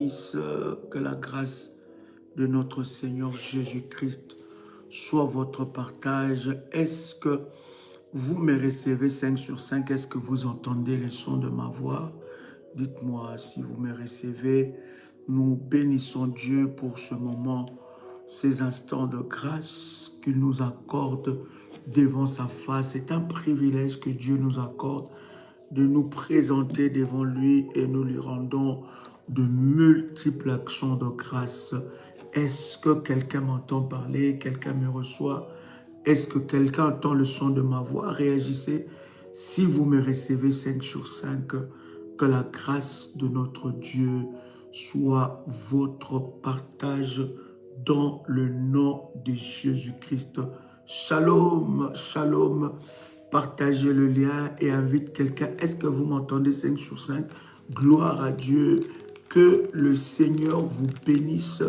Que la grâce de notre Seigneur Jésus-Christ soit votre partage. Est-ce que vous me recevez 5 sur 5? Est-ce que vous entendez le son de ma voix? Dites-moi si vous me recevez. Nous bénissons Dieu pour ce moment, ces instants de grâce qu'il nous accorde devant sa face. C'est un privilège que Dieu nous accorde de nous présenter devant lui et nous lui rendons de multiples actions de grâce. Est-ce que quelqu'un m'entend parler? Quelqu'un me reçoit? Est-ce que quelqu'un entend le son de ma voix? Réagissez. Si vous me recevez 5 sur 5, que la grâce de notre Dieu soit votre partage dans le nom de Jésus-Christ. Shalom, shalom. Partagez le lien et invite quelqu'un. Est-ce que vous m'entendez 5 sur 5? Gloire à Dieu. Que le Seigneur vous bénisse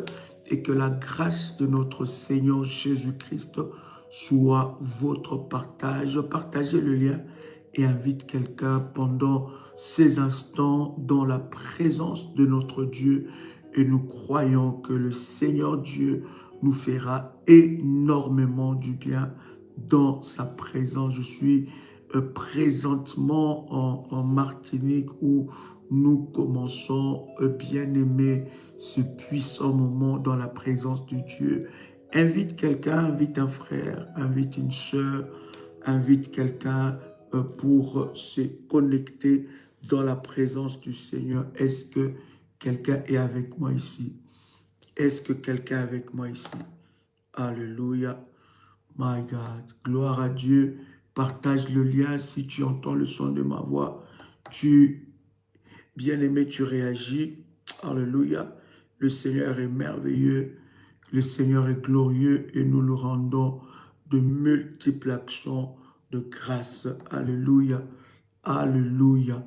et que la grâce de notre Seigneur Jésus-Christ soit votre partage. Partagez le lien et invite quelqu'un pendant ces instants dans la présence de notre Dieu. Et nous croyons que le Seigneur Dieu nous fera énormément du bien dans sa présence. Je suis présentement en Martinique où nous commençons, bien-aimés, ce puissant moment dans la présence de Dieu. Invite quelqu'un, invite un frère, invite une sœur, invite quelqu'un pour se connecter dans la présence du Seigneur. Est-ce que quelqu'un est avec moi ici? Est-ce que quelqu'un est avec moi ici? Alléluia. My God. Gloire à Dieu. Partage le lien si tu entends le son de ma voix. Bien-aimé, tu réagis. Alléluia. Le Seigneur est merveilleux. Le Seigneur est glorieux et nous le rendons de multiples actions de grâce. Alléluia. Alléluia.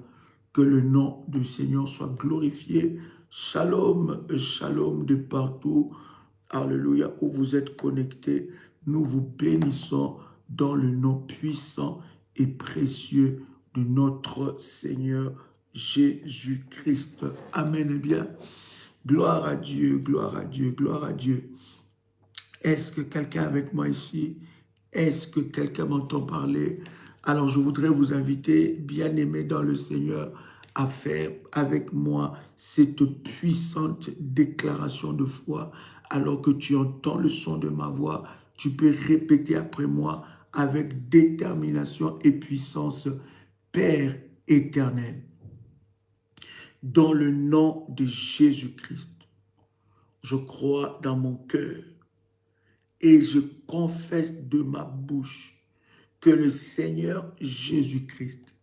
Que le nom du Seigneur soit glorifié. Shalom, shalom de partout. Alléluia. Où vous êtes connectés. Nous vous bénissons dans le nom puissant et précieux de notre Seigneur Jésus-Christ. Amen. Eh bien, gloire à Dieu, gloire à Dieu, gloire à Dieu. Est-ce que quelqu'un est avec moi ici? Est-ce que quelqu'un m'entend parler? Alors, je voudrais vous inviter, bien-aimés dans le Seigneur, à faire avec moi cette puissante déclaration de foi. Alors que tu entends le son de ma voix, tu peux répéter après moi avec détermination et puissance. Père éternel, dans le nom de Jésus-Christ, je crois dans mon cœur et je confesse de ma bouche que le Seigneur Jésus-Christ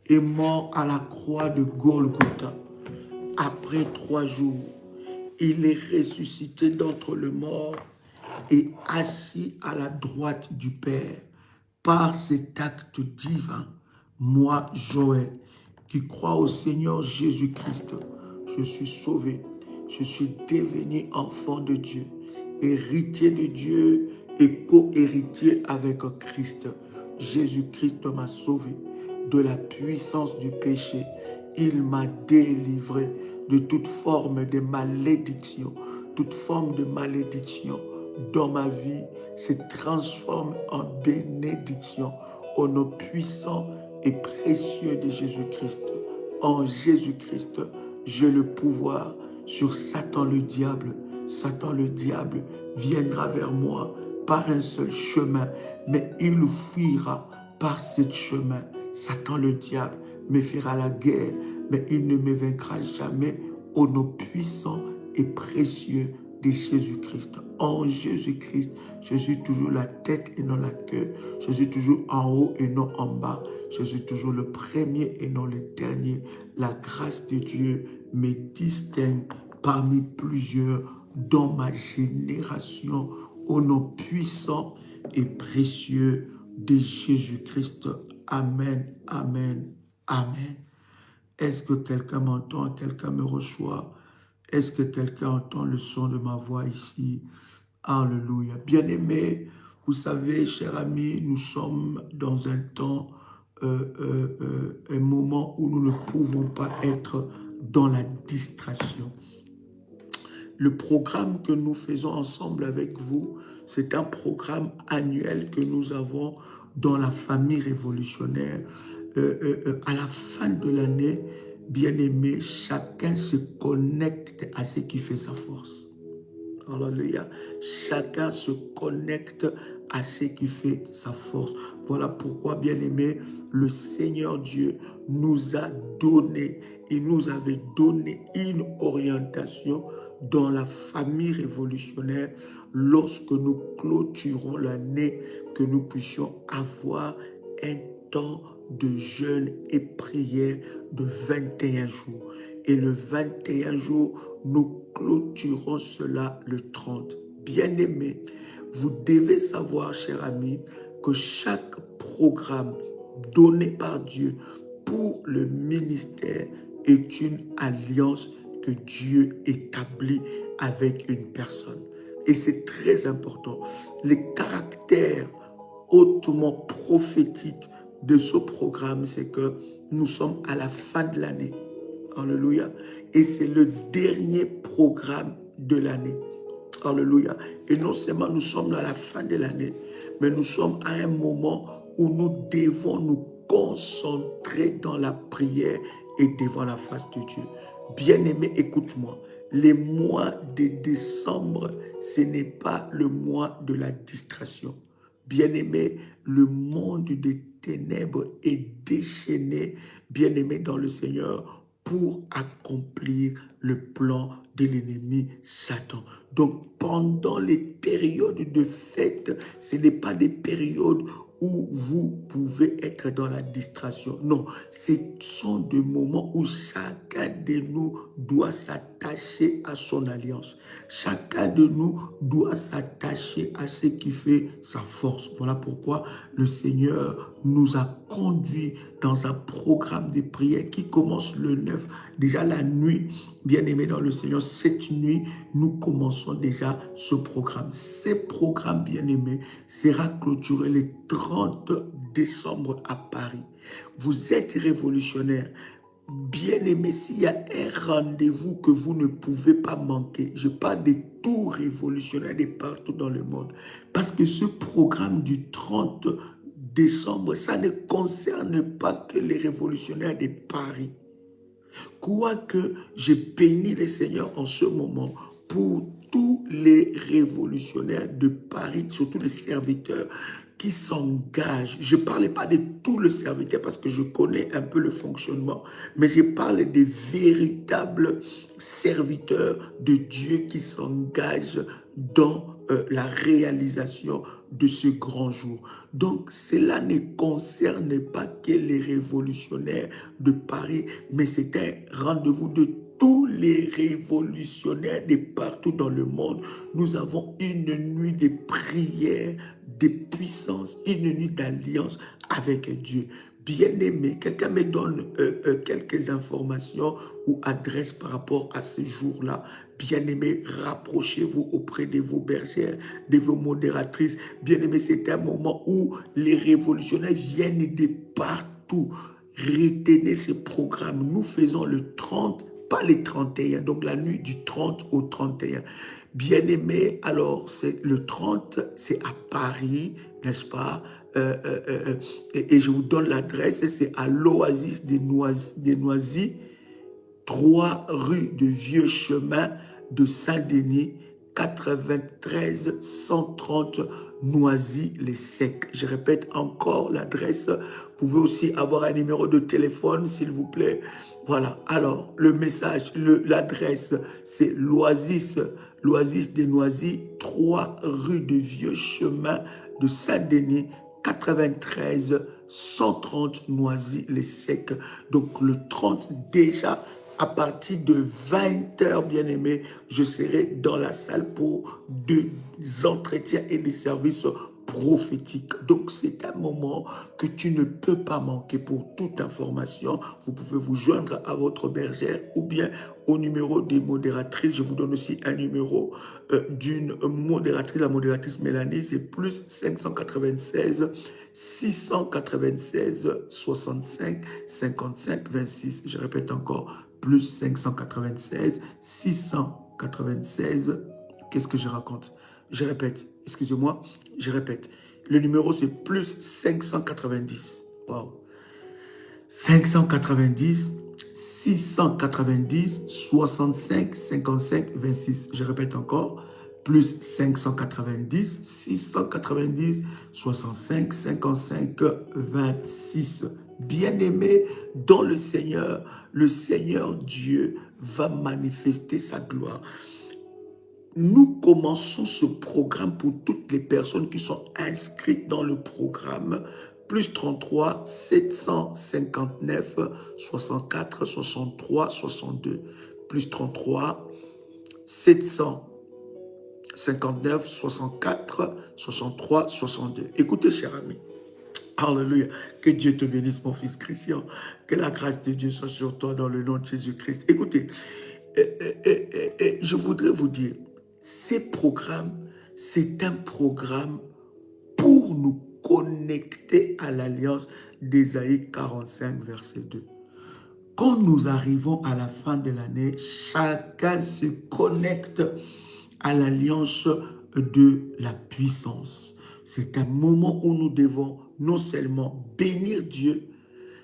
est mort à la croix de Golgotha. Après 3 jours, il est ressuscité d'entre les morts et assis à la droite du Père. Par cet acte divin, moi, Joël, qui crois au Seigneur Jésus-Christ, je suis sauvé, je suis devenu enfant de Dieu, héritier de Dieu et co-héritier avec Christ. Jésus-Christ m'a sauvé de la puissance du péché. Il m'a délivré de toute forme de malédiction. Toute forme de malédiction dans ma vie se transforme en bénédiction au nom puissant et précieux de Jésus-Christ. En Jésus-Christ, j'ai le pouvoir sur Satan le diable. Satan le diable viendra vers moi par un seul chemin, mais il fuira par ce chemin. Satan le diable me fera la guerre, mais il ne me vaincra jamais au nom puissant et précieux de Jésus-Christ. En Jésus-Christ, je suis toujours la tête et non la queue. Je suis toujours en haut et non en bas. Je suis toujours le premier et non le dernier. La grâce de Dieu me distingue parmi plusieurs dans ma génération au nom puissant et précieux de Jésus-Christ. Amen, amen, amen. Est-ce que quelqu'un m'entend? Quelqu'un me reçoit? Est-ce que quelqu'un entend le son de ma voix ici? Alléluia. Bien-aimés, vous savez, chers amis, nous sommes dans un temps, un moment où nous ne pouvons pas être dans la distraction. Le programme que nous faisons ensemble avec vous, c'est un programme annuel que nous avons dans la famille révolutionnaire. À la fin de l'année, bien-aimé, chacun se connecte à ce qui fait sa force. Alléluia. Chacun se connecte à ce qui fait sa force. Voilà pourquoi, bien-aimé, le Seigneur Dieu nous a donné, il nous avait donné une orientation dans la famille révolutionnaire lorsque nous clôturons l'année, que nous puissions avoir un temps de jeûne et prière de 21 jours. Et le 21 jours, nous clôturons cela le 30. Bien-aimés, vous devez savoir, chers amis, que chaque programme donné par Dieu pour le ministère est une alliance que Dieu établit avec une personne. Et c'est très important. Les caractères hautement prophétiques de ce programme, c'est que nous sommes à la fin de l'année. Alléluia. Et c'est le dernier programme de l'année. Alléluia. Et non seulement nous sommes à la fin de l'année, mais nous sommes à un moment où nous devons nous concentrer dans la prière et devant la face de Dieu. Bien-aimé, écoute-moi. Les mois de décembre, ce n'est pas le mois de la distraction. Bien-aimé, le monde des ténèbres est déchaîné, bien-aimé dans le Seigneur, pour accomplir le plan de l'ennemi Satan. Donc, pendant les périodes de fête, ce n'est pas des périodes où vous pouvez être dans la distraction. Non, ce sont des moments où chacun de nous doit s'attacher à son alliance. Chacun de nous doit s'attacher à ce qui fait sa force. Voilà pourquoi le Seigneur nous a conduits dans un programme de prière qui commence le 9. Déjà la nuit, bien-aimé dans le Seigneur, cette nuit, nous commençons déjà ce programme. Ce programme, bien-aimé, sera clôturé le 30 décembre à Paris. Vous êtes révolutionnaire. Bien-aimé, s'il y a un rendez-vous que vous ne pouvez pas manquer, je parle de tout révolutionnaire de partout dans le monde, parce que ce programme du 30 décembre, ça ne concerne pas que les révolutionnaires de Paris. Quoique je bénis le Seigneur en ce moment pour tous les révolutionnaires de Paris, surtout les serviteurs qui s'engagent. Je ne parle pas de tous les serviteurs parce que je connais un peu le fonctionnement, mais je parle des véritables serviteurs de Dieu qui s'engagent dans la réalisation de ce grand jour. Donc, cela ne concerne pas que les révolutionnaires de Paris, mais c'est un rendez-vous de tous les révolutionnaires de partout dans le monde. Nous avons une nuit de prière, de puissance, une nuit d'alliance avec Dieu. Bien-aimé, quelqu'un me donne quelques informations ou adresses par rapport à ce jour-là. Bien-aimé, rapprochez-vous auprès de vos bergères, de vos modératrices. Bien-aimé, c'est un moment où les révolutionnaires viennent de partout. Retenez ce programme. Nous faisons le 30, pas le 31, donc la nuit du 30 au 31. Bien-aimé, alors le 30, c'est à Paris, n'est-ce pas? Et je vous donne l'adresse, c'est à l'Oasis des Noisy, 3 rue de Vieux Chemin de Saint-Denis, 93 130 Noisy-les-Secs. Je répète encore l'adresse. Vous pouvez aussi avoir un numéro de téléphone, s'il vous plaît. Voilà. Alors, le message, l'adresse, c'est l'Oasis des Noisy, 3 rue de Vieux Chemin de Saint-Denis, 93 130 Noisy-les-Secs. Donc, le 30 déjà, à partir de 20h, bien-aimé, je serai dans la salle pour des entretiens et des services prophétiques. Donc, c'est un moment que tu ne peux pas manquer. Pour toute information, vous pouvez vous joindre à votre bergère ou bien au numéro des modératrices. Je vous donne aussi un numéro d'une modératrice, la modératrice Mélanie, c'est plus 596 696 65 55 26. Je répète encore, plus 596 696 96. Qu'est-ce que je raconte? Je répète, excusez-moi, je répète. Le numéro, c'est plus 590. Wow. 590, 690, 65, 55, 26. Je répète encore. Plus 590, 690, 65, 55, 26. Bien-aimé dans le Seigneur Dieu va manifester sa gloire. Nous commençons ce programme pour toutes les personnes qui sont inscrites dans le programme. Plus 33 759 64 63 62. Plus 33 759 64 63 62. Écoutez, cher ami. Alléluia. Que Dieu te bénisse, mon fils Christian. Que la grâce de Dieu soit sur toi dans le nom de Jésus-Christ. Écoutez, je voudrais vous dire, ces programmes, c'est un programme pour nous connecter à l'alliance d'Ésaïe 45, verset 2. Quand nous arrivons à la fin de l'année, chacun se connecte à l'alliance de la puissance. C'est un moment où nous devons non seulement bénir Dieu,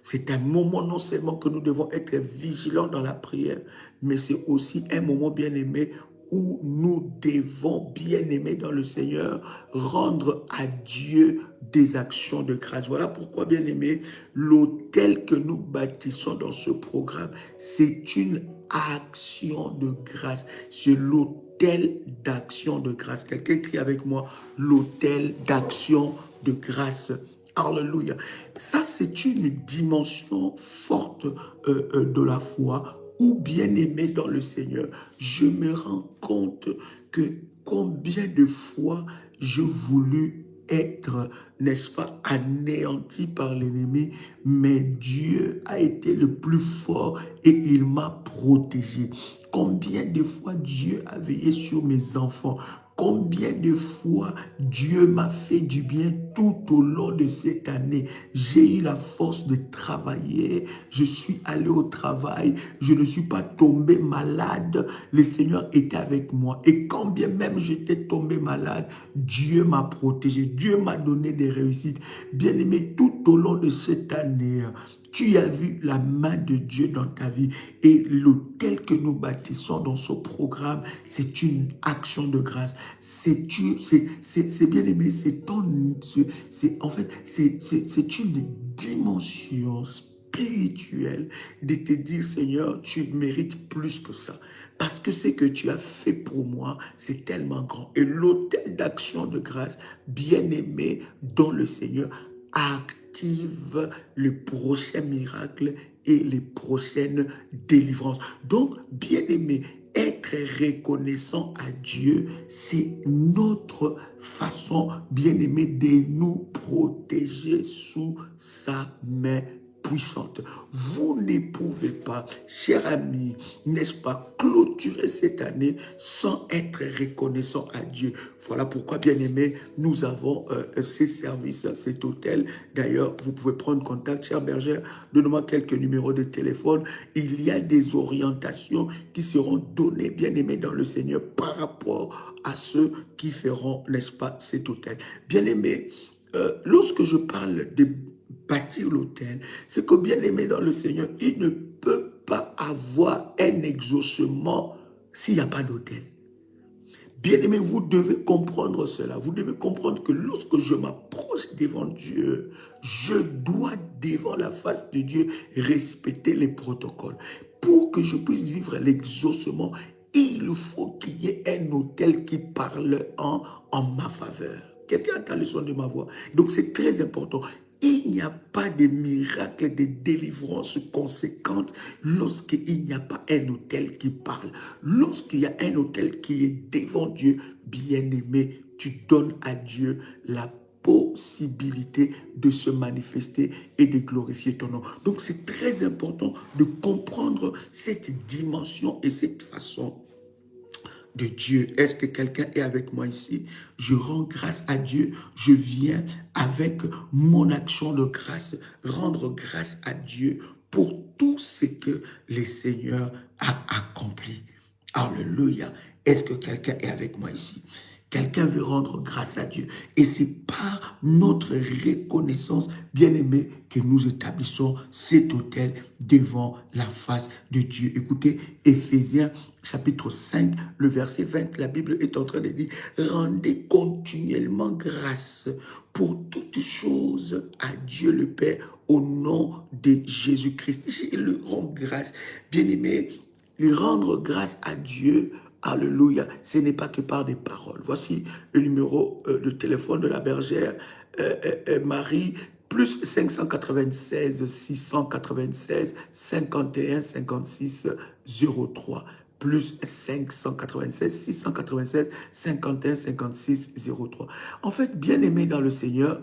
c'est un moment non seulement que nous devons être vigilants dans la prière, mais c'est aussi un moment bien-aimé où nous devons, bien-aimés dans le Seigneur, rendre à Dieu des actions de grâce. Voilà pourquoi, bien-aimés, l'autel que nous bâtissons dans ce programme, c'est une action de grâce. C'est l'autel d'action de grâce. Quelqu'un crie avec moi, l'autel d'action de grâce. Alléluia. Ça, c'est une dimension forte de la foi ou bien-aimé dans le Seigneur. Je me rends compte que combien de fois j'ai voulu être, n'est-ce pas, anéanti par l'ennemi, mais Dieu a été le plus fort et il m'a protégé. Combien de fois Dieu a veillé sur mes enfants? Combien de fois Dieu m'a fait du bien tout au long de cette année. J'ai eu la force de travailler. Je suis allé au travail. Je ne suis pas tombé malade. Le Seigneur était avec moi. Et quand bien même j'étais tombé malade, Dieu m'a protégé. Dieu m'a donné des réussites. Bien-aimé, tout au long de cette année, tu as vu la main de Dieu dans ta vie. Et l'autel que nous bâtissons dans ce programme, c'est une action de grâce. C'est bien aimé, en fait, c'est une dimension spirituelle de te dire, Seigneur, tu mérites plus que ça. Parce que ce que tu as fait pour moi, c'est tellement grand. Et l'autel d'action de grâce, bien aimé dans le Seigneur, active le prochain miracle et les prochaines délivrances. Donc, bien aimé, être reconnaissant à Dieu, c'est notre façon, bien aimé, de nous protéger sous sa main puissante. Vous ne pouvez pas, cher ami, n'est-ce pas, clôturer cette année sans être reconnaissant à Dieu. Voilà pourquoi, bien aimé, nous avons ces services, cet hôtel. D'ailleurs, vous pouvez prendre contact, cher bergère, donnez-moi quelques numéros de téléphone. Il y a des orientations qui seront données, bien aimé, dans le Seigneur par rapport à ceux qui feront, n'est-ce pas, cet hôtel. Bien aimé, lorsque je parle de bâtir l'autel, c'est que bien aimé dans le Seigneur, il ne peut pas avoir un exaucement s'il n'y a pas d'autel. Bien aimé, vous devez comprendre cela. Vous devez comprendre que lorsque je m'approche devant Dieu, je dois devant la face de Dieu respecter les protocoles. Pour que je puisse vivre l'exaucement, il faut qu'il y ait un autel qui parle en ma faveur. Quelqu'un entend le son de ma voix. Donc c'est très important. Il n'y a pas de miracle, de délivrance conséquente lorsqu'il n'y a pas un autel qui parle. Lorsqu'il y a un autel qui est devant Dieu, bien-aimé, tu donnes à Dieu la possibilité de se manifester et de glorifier ton nom. Donc c'est très important de comprendre cette dimension et cette façon de Dieu. Est-ce que quelqu'un est avec moi ici? Je rends grâce à Dieu. Je viens avec mon action de grâce, rendre grâce à Dieu pour tout ce que le Seigneur a accompli. Alléluia. Est-ce que quelqu'un est avec moi ici? Quelqu'un veut rendre grâce à Dieu. Et c'est par notre reconnaissance, bien-aimé, que nous établissons cet autel devant la face de Dieu. Écoutez, Éphésiens chapitre 5, le verset 20, la Bible est en train de dire, rendez continuellement grâce pour toutes choses à Dieu le Père au nom de Jésus-Christ. Je le rends grâce. Bien-aimé, rendre grâce à Dieu, alléluia, ce n'est pas que par des paroles. Voici le numéro de téléphone de la bergère Marie, plus 596 696 51 56 03. Plus 596 696 51 56 03. En fait, bien aimé dans le Seigneur,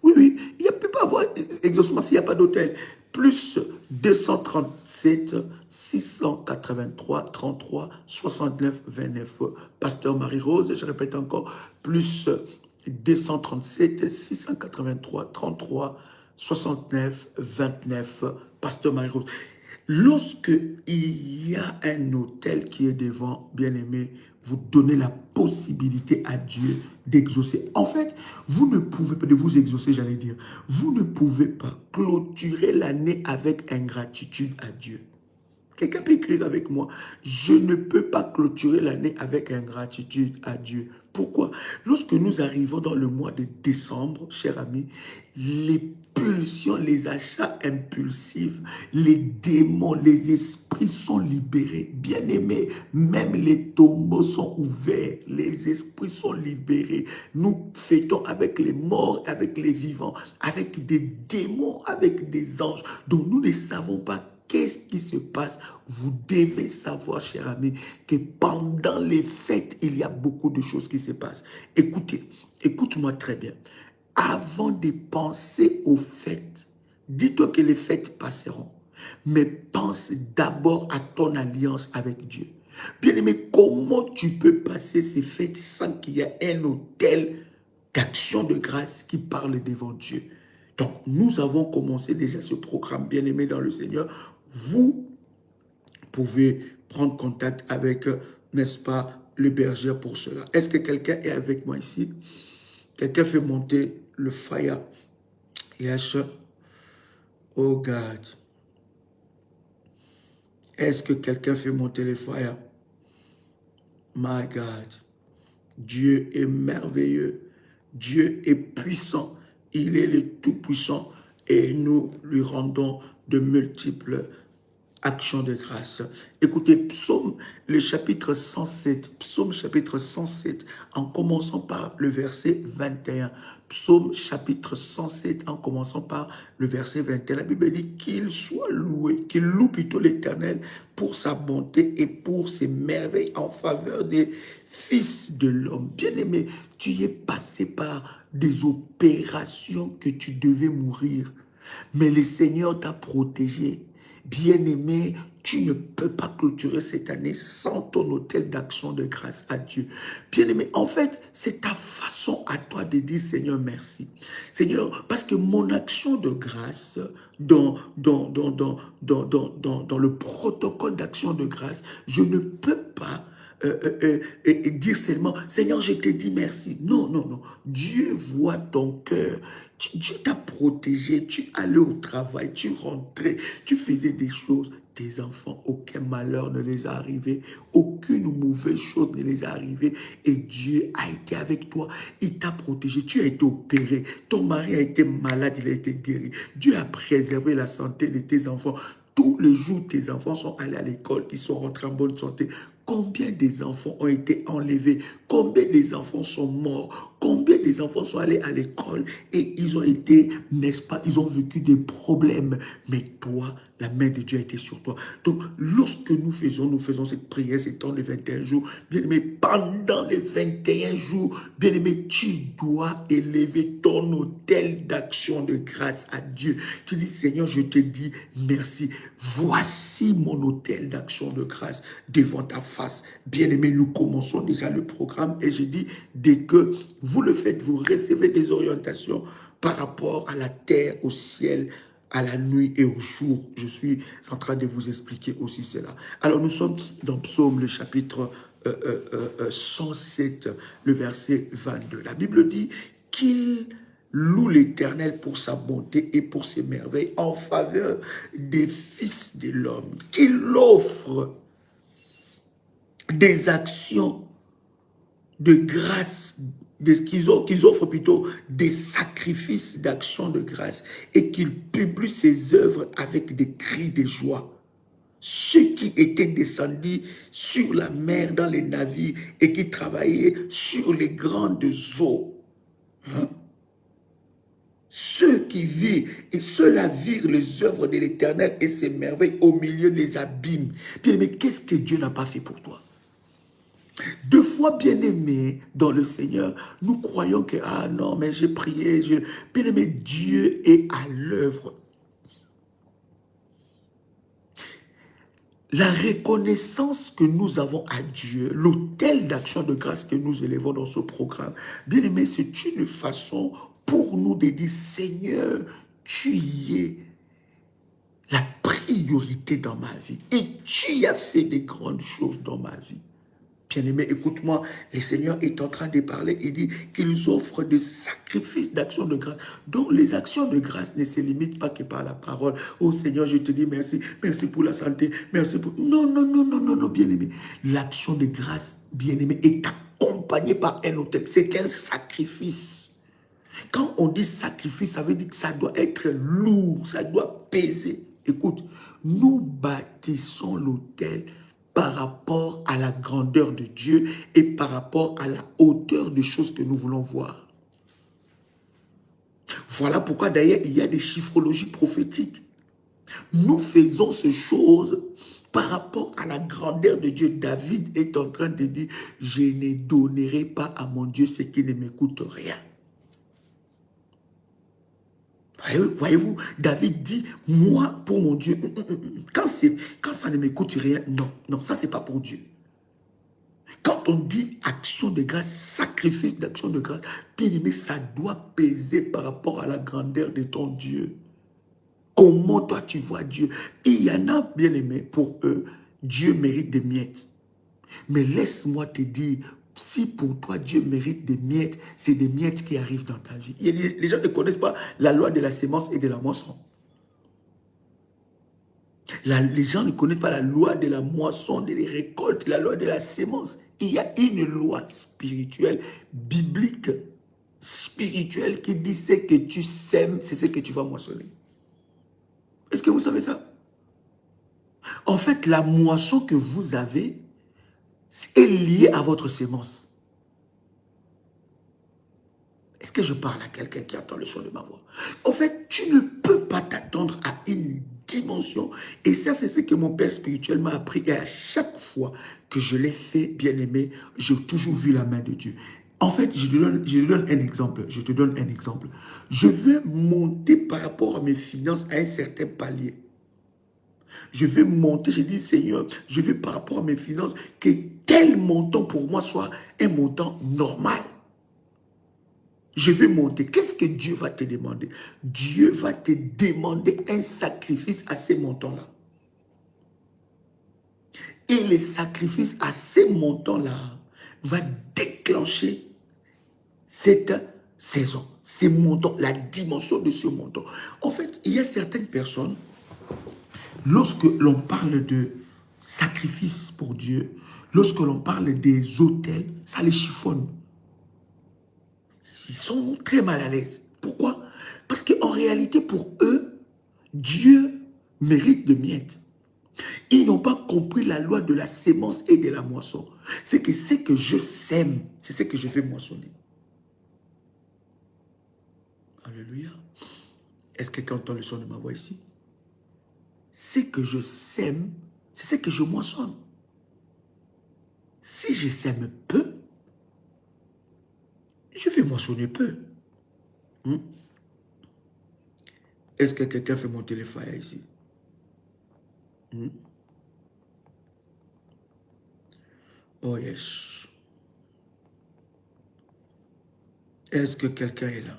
oui, il ne peut pas avoir exaucement s'il n'y a pas d'hôtel. Plus 237 683 33 69 29. Pasteur Marie-Rose, je répète encore, plus 237 683 33 69 29. Pasteur Marie-Rose. Lorsque il y a un hôtel qui est devant, bien-aimé, vous donnez la possibilité à Dieu d'exaucer. En fait, vous ne pouvez pas, de vous exaucer, j'allais dire, vous ne pouvez pas clôturer l'année avec ingratitude à Dieu. Quelqu'un peut écrire avec moi, je ne peux pas clôturer l'année avec ingratitude à Dieu. Pourquoi? Lorsque nous arrivons dans le mois de décembre, chers amis, les pulsions, les achats impulsifs, les démons, les esprits sont libérés. Bien-aimés, même les tombeaux sont ouverts, les esprits sont libérés. Nous fêtons avec les morts, avec les vivants, avec des démons, avec des anges dont nous ne savons pas. Qu'est-ce qui se passe? Vous devez savoir, cher ami, que pendant les fêtes, il y a beaucoup de choses qui se passent. Écoutez, écoute-moi très bien. Avant de penser aux fêtes, dis-toi que les fêtes passeront. Mais pense d'abord à ton alliance avec Dieu. Bien-aimé, comment tu peux passer ces fêtes sans qu'il y ait un autel d'action de grâce qui parle devant Dieu? Donc, nous avons commencé déjà ce programme, bien-aimé dans le Seigneur. Vous pouvez prendre contact avec, n'est-ce pas, le berger pour cela. Est-ce que quelqu'un est avec moi ici? Quelqu'un fait monter le fire. Yes. Oh God. Est-ce que quelqu'un fait monter le fire? My God. Dieu est merveilleux. Dieu est puissant. Il est le Tout-Puissant. Et nous lui rendons de multiples actions de grâce. Écoutez, Psaume, le chapitre 107, Psaume chapitre 107, en commençant par le verset 21. Psaume chapitre 107, en commençant par le verset 21. La Bible dit qu'il soit loué, qu'il loue plutôt l'Éternel pour sa bonté et pour ses merveilles en faveur des fils de l'homme. Bien-aimé, tu es passé par des opérations que tu devais mourir, mais le Seigneur t'a protégé. Bien-aimé, tu ne peux pas clôturer cette année sans ton autel d'action de grâce à Dieu. Bien-aimé, en fait, c'est ta façon à toi de dire Seigneur, merci. Seigneur, parce que mon action de grâce dans le protocole d'action de grâce, je ne peux pas dire seulement, Seigneur, je te dis merci. Non, non, non. Dieu voit ton cœur. Dieu t'a protégé. Tu allais au travail, tu rentrais, tu faisais des choses. Tes enfants, aucun malheur ne les a arrivés. Aucune mauvaise chose ne les a arrivés. Et Dieu a été avec toi. Il t'a protégé. Tu as été opéré. Ton mari a été malade, il a été guéri. Dieu a préservé la santé de tes enfants. Tous les jours, tes enfants sont allés à l'école, ils sont rentrés en bonne santé. Combien des enfants ont été enlevés? Combien des enfants sont morts? Combien des enfants sont allés à l'école et ils ont été, n'est-ce pas, ils ont vécu des problèmes. Mais toi, la main de Dieu a été sur toi. Donc, lorsque nous faisons cette prière, ces temps de 21 jours, bien-aimé, pendant les 21 jours, bien-aimé, tu dois élever ton autel d'action de grâce à Dieu. Tu dis, Seigneur, je te dis merci. Voici mon autel d'action de grâce devant ta face. Bien-aimé, nous commençons déjà le programme et je dis, dès que vous le faites, vous recevez des orientations par rapport à la terre, au ciel, à la nuit et au jour. Je suis en train de vous expliquer aussi cela. Alors nous sommes dans Psaume, le chapitre 107, le verset 22. La Bible dit qu'il loue l'Éternel pour sa bonté et pour ses merveilles en faveur des fils de l'homme, qu'il offre des actions de grâce, qu'ils offrent plutôt des sacrifices d'action de grâce et qu'ils publient ses œuvres avec des cris de joie. Ceux qui étaient descendus sur la mer dans les navires et qui travaillaient sur les grandes eaux. Hein? Ceux qui vivent, et ceux-là virent les œuvres de l'Éternel et ses merveilles au milieu des abîmes. Bien, mais qu'est-ce que Dieu n'a pas fait pour toi? Deux fois bien-aimés dans le Seigneur, nous croyons que, ah non, mais j'ai prié, bien-aimé, Dieu est à l'œuvre. La reconnaissance que nous avons à Dieu, l'autel d'action de grâce que nous élevons dans ce programme, bien aimé, c'est une façon pour nous de dire, Seigneur, tu y es la priorité dans ma vie et tu as fait des grandes choses dans ma vie. Bien-aimé, écoute-moi, le Seigneur est en train de parler et dit qu'ils offrent des sacrifices d'action de grâce. Donc, les actions de grâce ne se limitent pas que par la parole. Oh Seigneur, je te dis merci, merci pour la santé, merci pour... Non, non, non, non, non, non, bien-aimé. L'action de grâce, bien-aimé, est accompagnée par un autel. C'est un sacrifice. Quand on dit sacrifice, ça veut dire que ça doit être lourd, ça doit peser. Écoute, nous bâtissons l'autel par rapport à la grandeur de Dieu et par rapport à la hauteur des choses que nous voulons voir. Voilà pourquoi d'ailleurs il y a des chiffrologies prophétiques. Nous faisons ces choses par rapport à la grandeur de Dieu. David est en train de dire, je ne donnerai pas à mon Dieu ce qui ne m'écoute rien. Voyez-vous, David dit, moi, pour mon Dieu, quand ça ne m'écoute rien, non, non, ça, c'est pas pour Dieu. Quand on dit action de grâce, sacrifice d'action de grâce, bien aimé, ça doit peser par rapport à la grandeur de ton Dieu. Comment toi, tu vois Dieu? Il y en a, bien aimé, pour eux, Dieu mérite des miettes. Mais laisse-moi te dire, si pour toi Dieu mérite des miettes, c'est des miettes qui arrivent dans ta vie. Les gens ne connaissent pas la loi de la sémence et de la moisson. Les gens ne connaissent pas la loi de la moisson, de la récolte, la loi de la sémence. Il y a une loi spirituelle, biblique, spirituelle qui dit ce que tu sèmes, c'est ce que tu vas moissonner. Est-ce que vous savez ça? En fait, la moisson que vous avez est liée à votre sémence. Est-ce que je parle à quelqu'un qui entend le son de ma voix? En fait, tu ne peux pas t'attendre à une dimension. Et ça, c'est ce que mon père spirituel m'a appris. Et à chaque fois que je l'ai fait, bien aimé, j'ai toujours vu la main de Dieu. En fait, je te donne un exemple. Je te donne un exemple. Je veux monter par rapport à mes finances à un certain palier. Je veux monter, je dis, Seigneur, je veux par rapport à mes finances que tel montant pour moi soit un montant normal. Je vais monter. Qu'est-ce que Dieu va te demander? Dieu va te demander un sacrifice à ces montants-là. Et le sacrifice à ces montants-là va déclencher cette saison, ces montants, la dimension de ce montant. En fait, il y a certaines personnes, lorsque l'on parle de sacrifice pour Dieu, lorsque l'on parle des autels, ça les chiffonne. Ils sont très mal à l'aise. Pourquoi? Parce qu'en réalité, pour eux, Dieu mérite de miettes. Ils n'ont pas compris la loi de la sémence et de la moisson. C'est que ce que je sème, c'est ce que je vais moissonner. Alléluia. Est-ce que quelqu'un entend le son de ma voix ici? Ce que je sème, c'est ce que je moissonne. Si je sème peu, je vais moissonner peu. Est-ce que quelqu'un fait monter les fire ici? Oh yes. Est-ce que quelqu'un est là?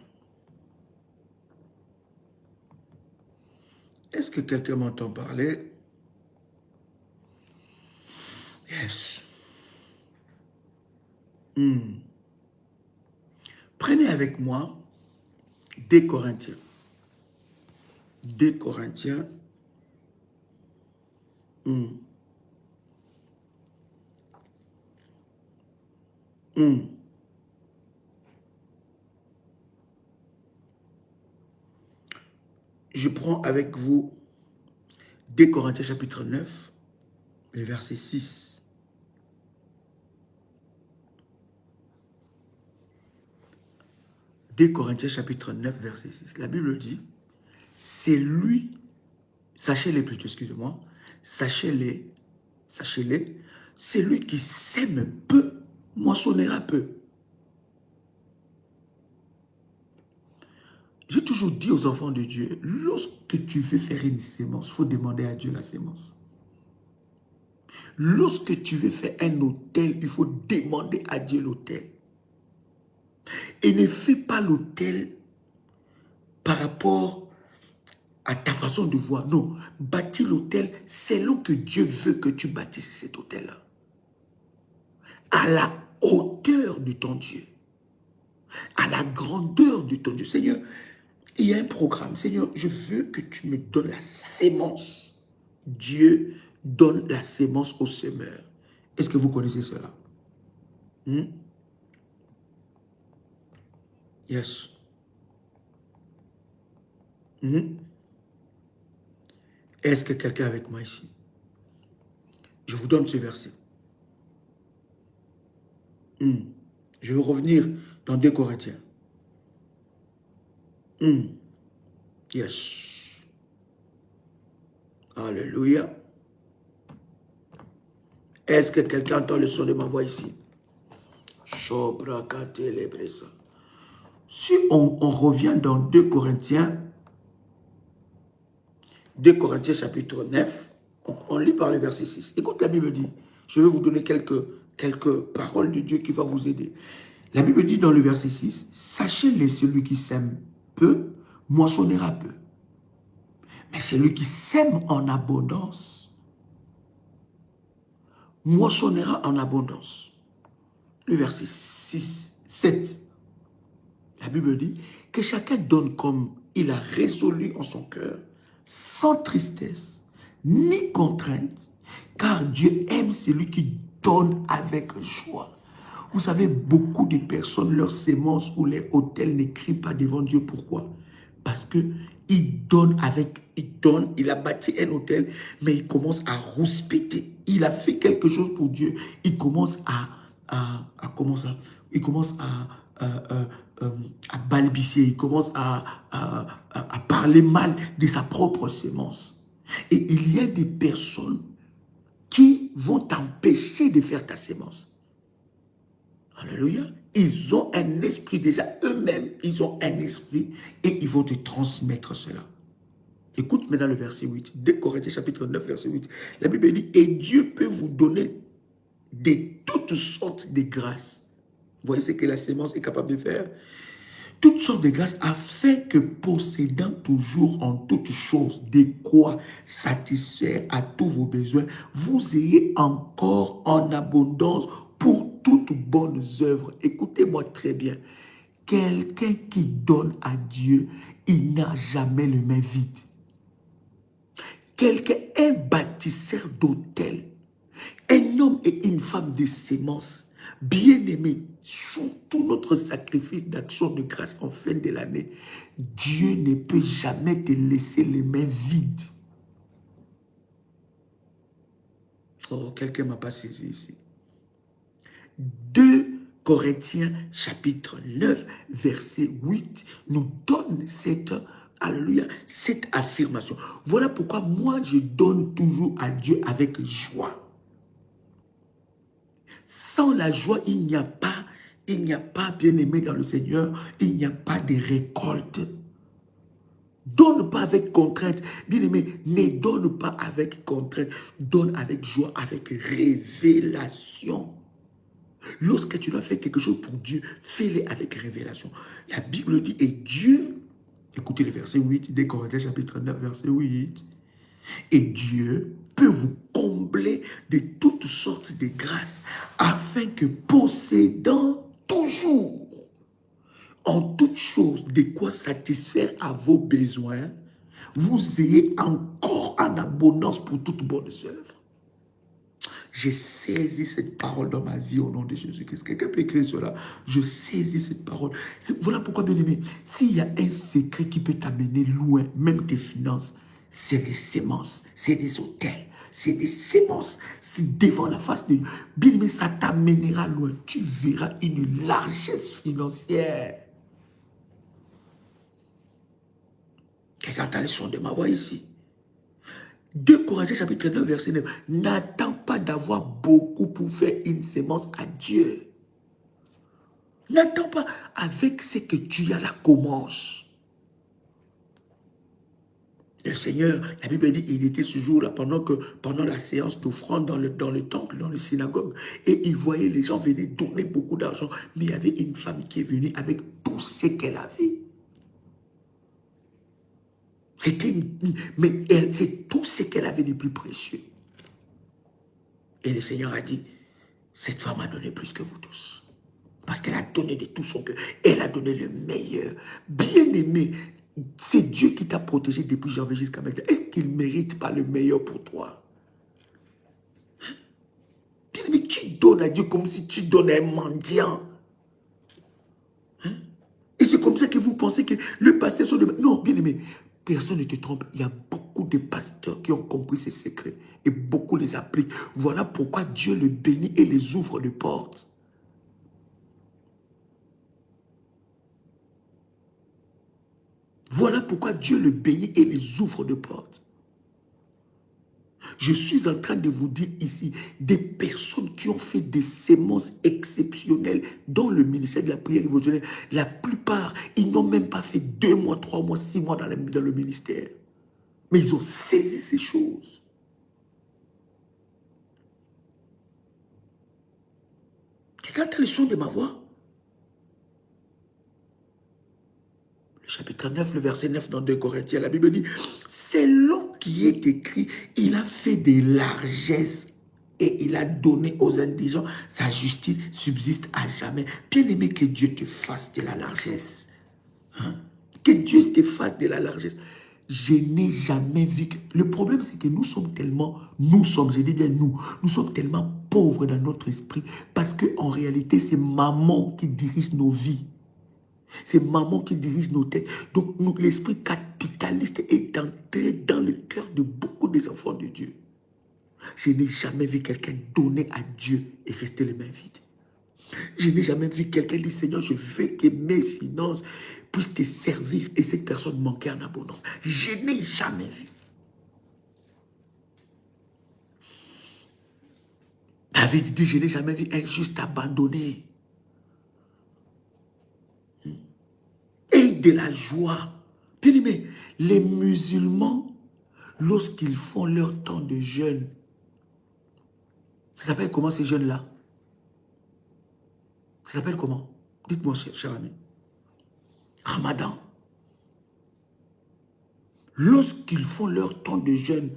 Est-ce que quelqu'un m'entend parler? Yes. Prenez avec moi 2 Corinthiens. 2 Corinthiens. Je prends avec vous 2 Corinthiens chapitre 9, le verset 6. 2 Corinthiens chapitre 9, verset 6. La Bible dit, c'est lui, sachez-les plutôt, excusez-moi, sachez-les, c'est lui qui sème peu, moissonnera peu. J'ai toujours dit aux enfants de Dieu, lorsque tu veux faire une sémence, il faut demander à Dieu la sémence. Lorsque tu veux faire un autel, il faut demander à Dieu l'autel. Et ne fais pas l'autel par rapport à ta façon de voir. Non, bâtis l'autel selon que Dieu veut que tu bâtisses cet autel-là. À la hauteur de ton Dieu. À la grandeur de ton Dieu. Seigneur, il y a un programme. Seigneur, je veux que tu me donnes la sémence. Dieu donne la sémence au semeur. Est-ce que vous connaissez cela? Yes. Est-ce que quelqu'un est avec moi ici? Je vous donne ce verset. Je veux revenir dans 2 Corinthiens. Yes. Alléluia. Est-ce que quelqu'un entend le son de ma voix ici? Si on revient dans 2 Corinthiens, 2 Corinthiens chapitre 9, on lit par le verset 6. Écoute, la Bible dit, je vais vous donner quelques paroles de Dieu qui vont vous aider. La Bible dit dans le verset 6, sachez-le, celui qui sème peu, moissonnera peu. Mais celui qui sème en abondance, moissonnera en abondance. Le verset 6, 7. La Bible dit que chacun donne comme il a résolu en son cœur, sans tristesse, ni contrainte, car Dieu aime celui qui donne avec joie. Vous savez, beaucoup de personnes, leurs sémences ou les autels n'écrivent pas devant Dieu. Pourquoi? Parce qu'il donne il a bâti un autel, mais il commence à rouspéter. Il a fait quelque chose pour Dieu. Il commence à balbutier, il commence à parler mal de sa propre sémence. Et il y a des personnes qui vont t'empêcher de faire ta sémence. Alléluia. Ils ont un esprit déjà, eux-mêmes, ils ont un esprit et ils vont te transmettre cela. Écoute maintenant le verset 8. 2 Corinthiens chapitre 9, verset 8. La Bible dit, et Dieu peut vous donner de toutes sortes de grâces. Vous voyez ce que la sémence est capable de faire? Toutes sortes de grâces, afin que possédant toujours en toutes choses de quoi satisfaire à tous vos besoins, vous ayez encore en abondance pour toutes bonnes œuvres. Écoutez-moi très bien. Quelqu'un qui donne à Dieu, il n'a jamais les mains vides. Quelqu'un, un bâtisseur d'autel, un homme et une femme de sémence, bien-aimés, surtout notre sacrifice d'action de grâce en fin de l'année, Dieu ne peut jamais te laisser les mains vides. Oh, quelqu'un ne m'a pas saisi ici. 2 Corinthiens chapitre 9, verset 8, nous donne cette affirmation. Voilà pourquoi moi je donne toujours à Dieu avec joie. Sans la joie, il n'y a pas, bien-aimé dans le Seigneur, il n'y a pas de récolte. Donne pas avec contrainte. Bien-aimé, ne donne pas avec contrainte. Donne avec joie, avec révélation. Lorsque tu dois faire quelque chose pour Dieu, fais-le avec révélation. La Bible dit, et Dieu, écoutez le verset 8, 2 Corinthiens chapitre 9, verset 8. Et Dieu peut vous combler de toutes sortes de grâces afin que possédant toujours en toutes choses de quoi satisfaire à vos besoins, vous ayez encore en abondance pour toute bonne œuvre. J'ai saisi cette parole dans ma vie au nom de Jésus-Christ. Quelqu'un peut écrire cela. Je saisis cette parole. Voilà pourquoi, bien aimé, s'il y a un secret qui peut t'amener loin, même tes finances, c'est les sémences, c'est des hôtels, c'est des sémences. C'est devant la face de Dieu. Bien aimé, ça t'amènera loin. Tu verras une largesse financière. Quelqu'un a le son de ma voix ici. 2 Corinthiens chapitre 9 verset 9. N'attends pas d'avoir beaucoup pour faire une sémence à Dieu. N'attends pas. Avec ce que tu as là, commence. Le Seigneur, la Bible dit, il était ce jour-là pendant la séance d'offrande dans le temple, dans le synagogue. Et il voyait les gens venir donner beaucoup d'argent. Mais il y avait une femme qui est venue avec tout ce qu'elle avait. Mais c'est tout ce qu'elle avait de plus précieux. Et le Seigneur a dit, cette femme a donné plus que vous tous. Parce qu'elle a donné de tout son cœur. Elle a donné le meilleur. Bien-aimé, c'est Dieu qui t'a protégé depuis janvier jusqu'à maintenant. Est-ce qu'il ne mérite pas le meilleur pour toi? Bien-aimé, tu donnes à Dieu comme si tu donnais à un mendiant. Et c'est comme ça que vous pensez que le pasteur sont de... Non, bien-aimé, personne ne te trompe. Il y a beaucoup de pasteurs qui ont compris ces secrets. Et beaucoup les appliquent. Voilà pourquoi Dieu les bénit et les ouvre de portes. Voilà pourquoi Dieu le bénit et les ouvre de portes. Je suis en train de vous dire ici, des personnes qui ont fait des sémences exceptionnelles dans le ministère de la prière révolutionnaire, la plupart, ils n'ont même pas fait 2 mois, 3 mois, 6 mois dans le ministère. Mais ils ont saisi ces choses. Quelqu'un a le son de ma voix? Le chapitre 9, le verset 9 dans 2 Corinthiens, la Bible dit, selon qui est écrit, il a fait des largesses et il a donné aux indigents, sa justice subsiste à jamais. Bien-aimé, que Dieu te fasse de la largesse. Hein? Que Dieu te fasse de la largesse. Je n'ai jamais vu que... Le problème, c'est que nous sommes tellement... je dis bien nous sommes tellement pauvres dans notre esprit parce qu'en réalité, c'est maman qui dirige nos vies. C'est maman qui dirige nos têtes. Donc, l'esprit capitaliste est entré dans le cœur de beaucoup des enfants de Dieu. Je n'ai jamais vu quelqu'un donner à Dieu et rester les mains vides. Je n'ai jamais vu quelqu'un dire, Seigneur, je veux que mes finances puissent te servir et cette personne manquer en abondance. Je n'ai jamais vu. David dit, je n'ai jamais vu un juste abandonné. Et de la joie. Bien aimé, les musulmans, lorsqu'ils font leur temps de jeûne, ça s'appelle comment ces jeûnes-là? Ça s'appelle comment? Dites-moi, cher ami. Ramadan. Lorsqu'ils font leur temps de jeûne,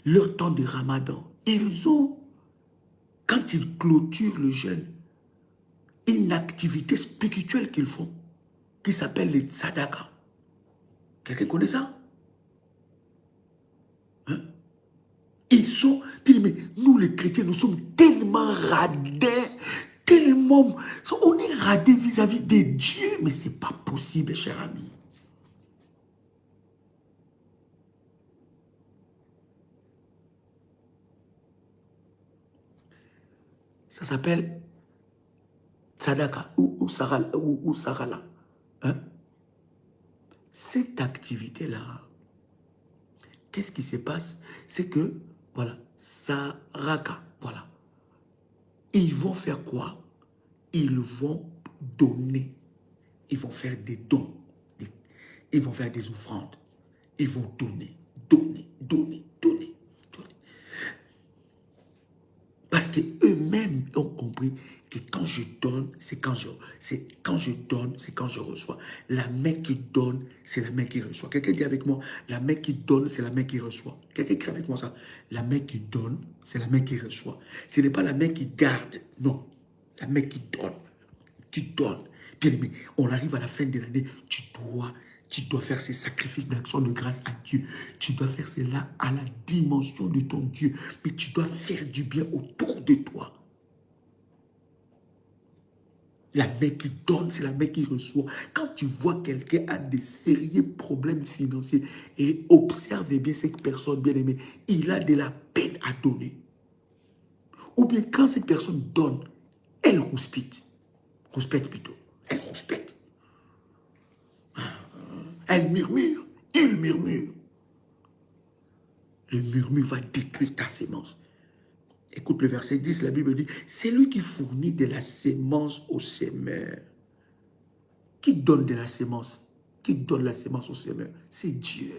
leur temps de Ramadan, ils ont, quand ils clôturent le jeûne, une activité spirituelle qu'ils font, qui s'appelle les tzadaka. Quelqu'un connaît ça? Hein? Ils sont, mais nous les chrétiens, nous sommes tellement radins, tellement, on est radés vis-à-vis de Dieu, mais ce n'est pas possible, cher ami. Ça s'appelle tzadaka ou sarala. Hein? Cette activité-là, qu'est-ce qui se passe? C'est que, voilà, saraka, voilà. Ils vont faire quoi? Ils vont donner. Ils vont faire des dons. Ils vont faire des offrandes. Ils vont donner, donner, donner, donner, donner. Parce qu'eux-mêmes ont compris que quand je donne, c'est quand je donne, c'est quand je reçois. La main qui donne, c'est la main qui reçoit. Quelqu'un dit avec moi, la main qui donne, c'est la main qui reçoit. Quelqu'un écrit avec moi ça. La main qui donne, c'est la main qui reçoit. Ce n'est pas la main qui garde, non. La main qui donne, qui donne. Bien aimé, on arrive à la fin de l'année, tu dois faire ces sacrifices d'action de grâce à Dieu. Tu dois faire cela à la dimension de ton Dieu. Mais tu dois faire du bien autour de toi. La main qui donne, c'est la main qui reçoit. Quand tu vois quelqu'un a des sérieux problèmes financiers et observe bien cette personne, bien aimée, il a de la peine à donner. Ou bien quand cette personne donne, elle rouspète. Rouspète plutôt. Elle rouspète. Elle murmure. Il murmure. Le murmure va détruire ta sémence. Écoute le verset 10, la Bible dit, c'est lui qui fournit de la sémence au semeur. Qui donne de la sémence? Qui donne la sémence au semeur? C'est Dieu.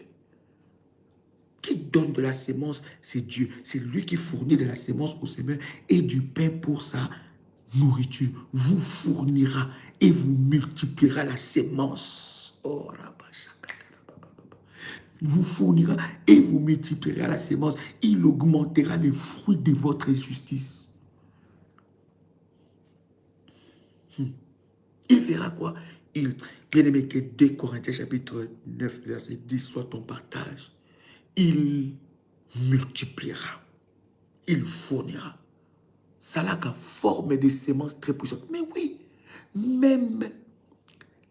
Qui donne de la sémence? C'est Dieu. C'est lui qui fournit de la sémence au semeur et du pain pour sa nourriture. Vous fournira et vous multipliera la sémence. Oh, vous fournira et vous multipliera la sémence. Il augmentera les fruits de votre justice. Il fera quoi? Bien aimé, que 2 Corinthiens chapitre 9, verset 10 soit ton partage. Il multipliera. Il fournira. Ça a la forme de sémences très puissantes. Mais oui, même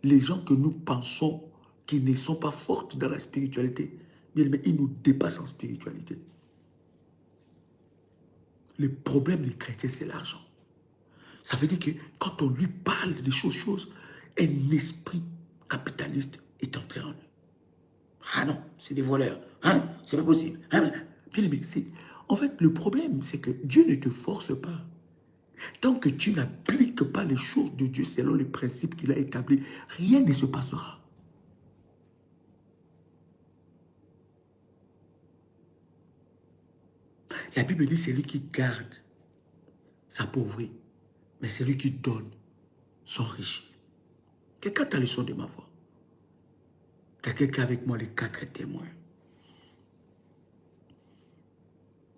les gens que nous pensons qui ne sont pas fortes dans la spiritualité, bien aimé, ils nous dépassent en spiritualité. Le problème des chrétiens, c'est l'argent. Ça veut dire que quand on lui parle des choses, un esprit capitaliste est entré en lui. Ah non, c'est des voleurs. Hein? C'est pas possible. Hein? Bien aimé, en fait, le problème, c'est que Dieu ne te force pas. Tant que tu n'appliques pas les choses de Dieu selon les principes qu'il a établis, rien ne se passera. La Bible dit, c'est lui qui garde s'appauvrit, mais c'est lui qui donne s'enrichit. Quelqu'un a le son de ma voix. Quelqu'un qui est avec moi les 4 témoins.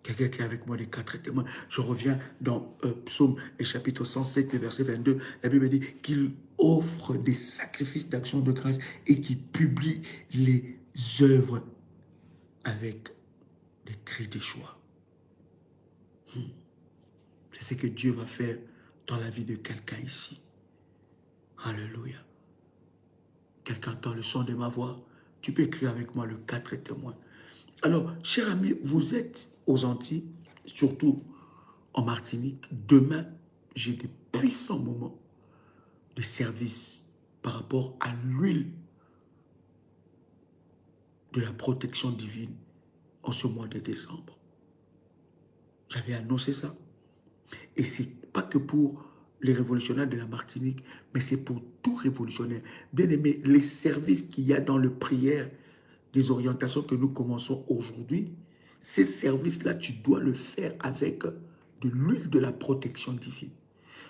Quelqu'un qui est avec moi les 4 témoins. Je reviens dans Psaume chapitre 107, verset 22. La Bible dit qu'il offre des sacrifices d'action de grâce et qu'il publie les œuvres avec des cris de joie. C'est ce que Dieu va faire dans la vie de quelqu'un ici. Alléluia. Quelqu'un entend le son de ma voix. Tu peux écrire avec moi le 4 témoins. Alors, chers amis, vous êtes aux Antilles, surtout en Martinique. Demain, j'ai des puissants moments de service par rapport à l'huile de la protection divine en ce mois de décembre. J'avais annoncé ça. Et ce n'est pas que pour les révolutionnaires de la Martinique, mais c'est pour tout révolutionnaire. Bien aimé, les services qu'il y a dans le prière, des orientations que nous commençons aujourd'hui, ces services-là, tu dois le faire avec de l'huile de la protection divine.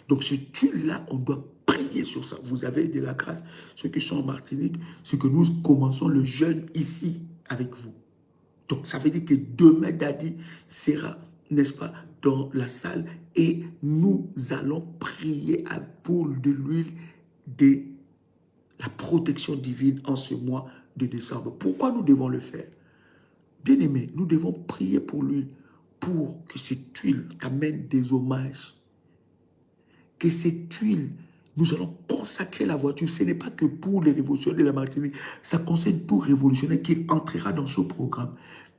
Donc, cette huile-là, on doit prier sur ça. Vous avez de la grâce. Ceux qui sont en Martinique, c'est que nous commençons le jeûne ici avec vous. Donc, ça veut dire que demain, Daddy sera, n'est-ce pas, dans la salle et nous allons prier à boule de l'huile de la protection divine en ce mois de décembre. Pourquoi nous devons le faire? Bien aimé, nous devons prier pour l'huile, pour que cette huile t'amène des hommages. Que cette huile, nous allons consacrer la voiture. Ce n'est pas que pour les révolutionnaires de la Martinique, ça concerne tout révolutionnaire qui entrera dans ce programme.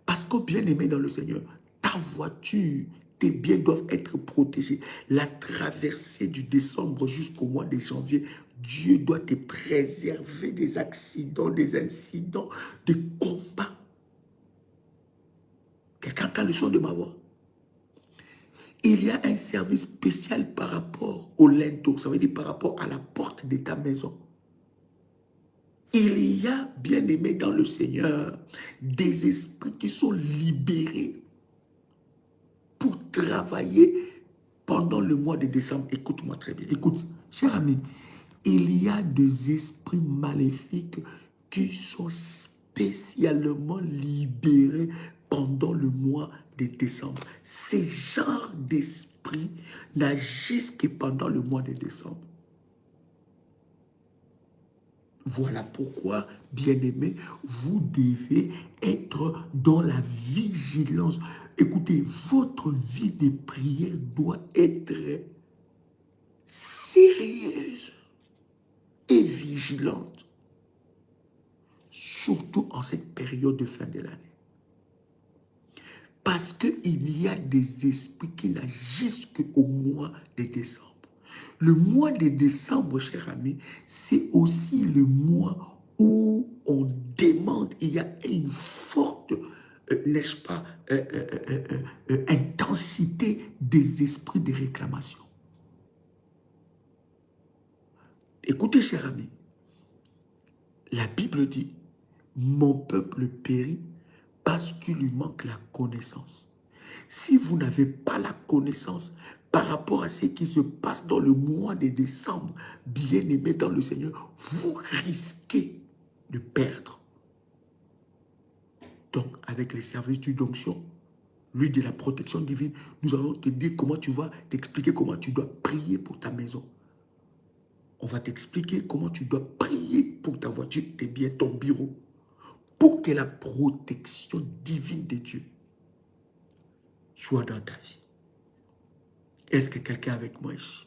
Parce que bien aimé dans le Seigneur, ta voiture, tes biens doivent être protégés. La traversée du décembre jusqu'au mois de janvier, Dieu doit te préserver des accidents, des incidents, des combats. Quelqu'un a le son de ma voix. Il y a un service spécial par rapport au linteau, ça veut dire par rapport à la porte de ta maison. Il y a, bien aimé dans le Seigneur, des esprits qui sont libérés pour travailler pendant le mois de décembre, écoute-moi très bien, écoute, cher ami, il y a des esprits maléfiques qui sont spécialement libérés pendant le mois de décembre. Ces genres d'esprits n'agissent que pendant le mois de décembre. Voilà pourquoi, bien-aimés, vous devez être dans la vigilance. Écoutez, votre vie de prière doit être sérieuse et vigilante, surtout en cette période de fin de l'année. Parce qu'il y a des esprits qui n'agissent qu'au mois de décembre. Le mois de décembre, cher ami, c'est aussi le mois où on demande, il y a une forte, n'est-ce pas, intensité des esprits de réclamation. Écoutez, cher ami, la Bible dit, mon peuple périt parce qu'il lui manque la connaissance. Si vous n'avez pas la connaissance par rapport à ce qui se passe dans le mois de décembre, bien-aimé dans le Seigneur, vous risquez de perdre. Donc, avec les services d'onction, lui de la protection divine, nous allons te dire comment tu vas, t'expliquer comment tu dois prier pour ta maison. On va t'expliquer comment tu dois prier pour ta voiture, tes biens, ton bureau, pour que la protection divine de Dieu soit dans ta vie. Est-ce que quelqu'un est avec moi ici?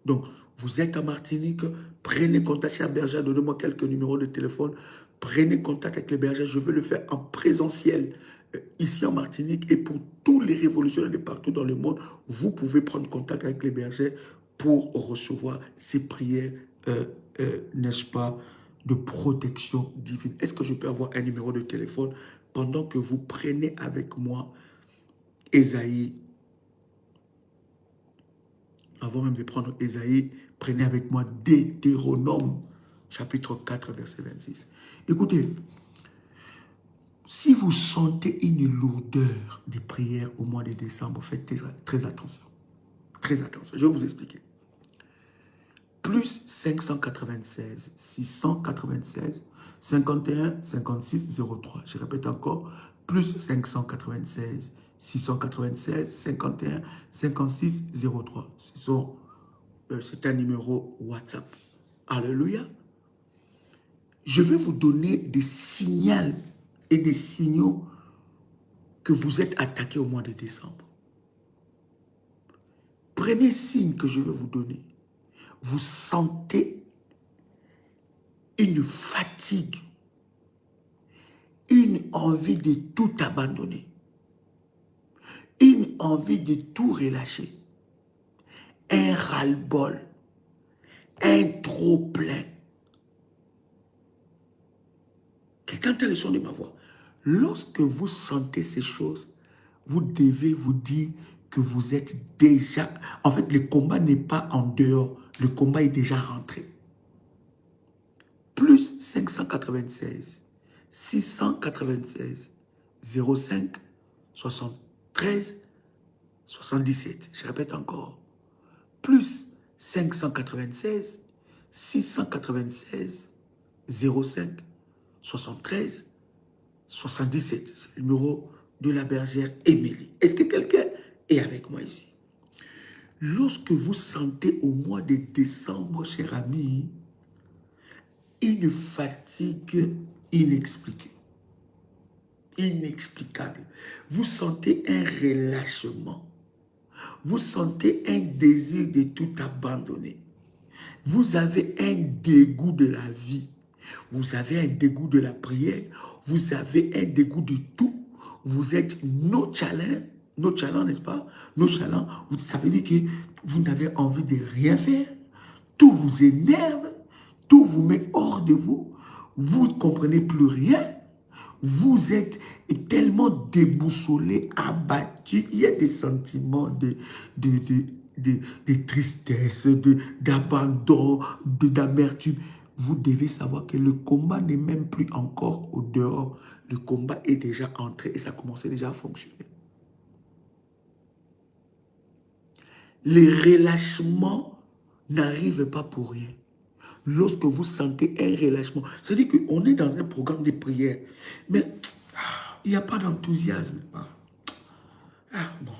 Donc, vous êtes en Martinique, prenez contact chez la bergère, donnez-moi quelques numéros de téléphone, prenez contact avec les bergers, je veux le faire en présentiel ici en Martinique et pour tous les révolutionnaires de partout dans le monde, vous pouvez prendre contact avec les bergers pour recevoir ces prières, n'est-ce pas, de protection divine. Est-ce que je peux avoir un numéro de téléphone pendant que vous prenez avec moi Ésaïe? Avant même de prendre Ésaïe, prenez avec moi Deutéronome, chapitre 4, verset 26. Écoutez, si vous sentez une lourdeur de prière au mois de décembre, faites très attention. Très attention, je vais vous expliquer. Plus 596, 696, 51, 56, 03. Je répète encore, plus 596, 696, 51, 56, 03. C'est un numéro WhatsApp. Alléluia. Je vais vous donner des signaux et des signaux que vous êtes attaqués au mois de décembre. Premier signe que je vais vous donner, vous sentez une fatigue, une envie de tout abandonner, une envie de tout relâcher, un ras-le-bol, un trop-plein. Quelqu'un entend le son de ma voix. Lorsque vous sentez ces choses, vous devez vous dire que vous êtes déjà... En fait, le combat n'est pas en dehors, le combat est déjà rentré. Plus 596, 696, 05, 73, 77. Je répète encore. Plus 596, 696, 05, 73, 77. C'est le numéro de la bergère Émilie. Est-ce que quelqu'un est avec moi ici? Lorsque vous sentez au mois de décembre, cher ami, une fatigue inexplicable, vous sentez un relâchement, vous sentez un désir de tout abandonner, vous avez un dégoût de la vie, vous avez un dégoût de la prière, vous avez un dégoût de tout, vous êtes nonchalant, n'est-ce pas? Nonchalant, ça veut dire que vous n'avez envie de rien faire, tout vous énerve, tout vous met hors de vous, vous ne comprenez plus rien, vous êtes tellement déboussolé, abattu, il y a des sentiments de tristesse, d'abandon, d'amertume. Vous devez savoir que le combat n'est même plus encore au dehors, le combat est déjà entré et ça commençait déjà à fonctionner. Les relâchements n'arrivent pas pour rien. Lorsque vous sentez un relâchement, c'est-à-dire qu'on est dans un programme de prière, mais il n'y a pas d'enthousiasme. Bon.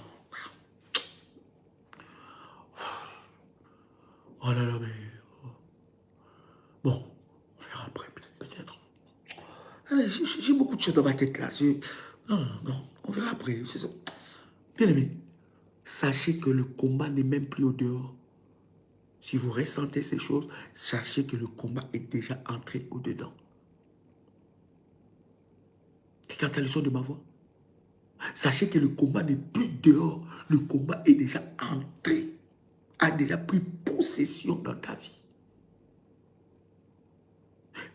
Oh là là, mais... Bon, on verra après, peut-être. J'ai beaucoup de choses dans ma tête là. Non, on verra après. Bien aimé, sachez que le combat n'est même plus au dehors. Si vous ressentez ces choses, sachez que le combat est déjà entré au-dedans. Quelqu'un entend le son de ma voix? Sachez que le combat n'est plus dehors. Le combat est déjà entré, a déjà pris possession dans ta vie.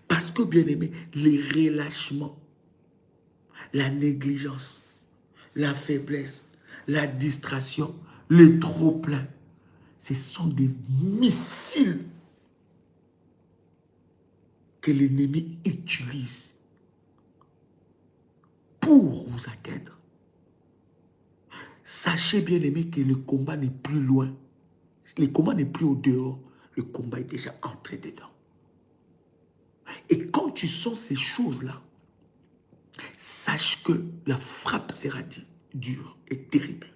Parce que, bien aimé, les relâchements, la négligence, la faiblesse, la distraction, le trop-plein, ce sont des missiles que l'ennemi utilise pour vous atteindre. Sachez, bien aimé, que le combat n'est plus loin. Le combat n'est plus au dehors. Le combat est déjà entré dedans. Et quand tu sens ces choses-là, sache que la frappe sera dure et terrible.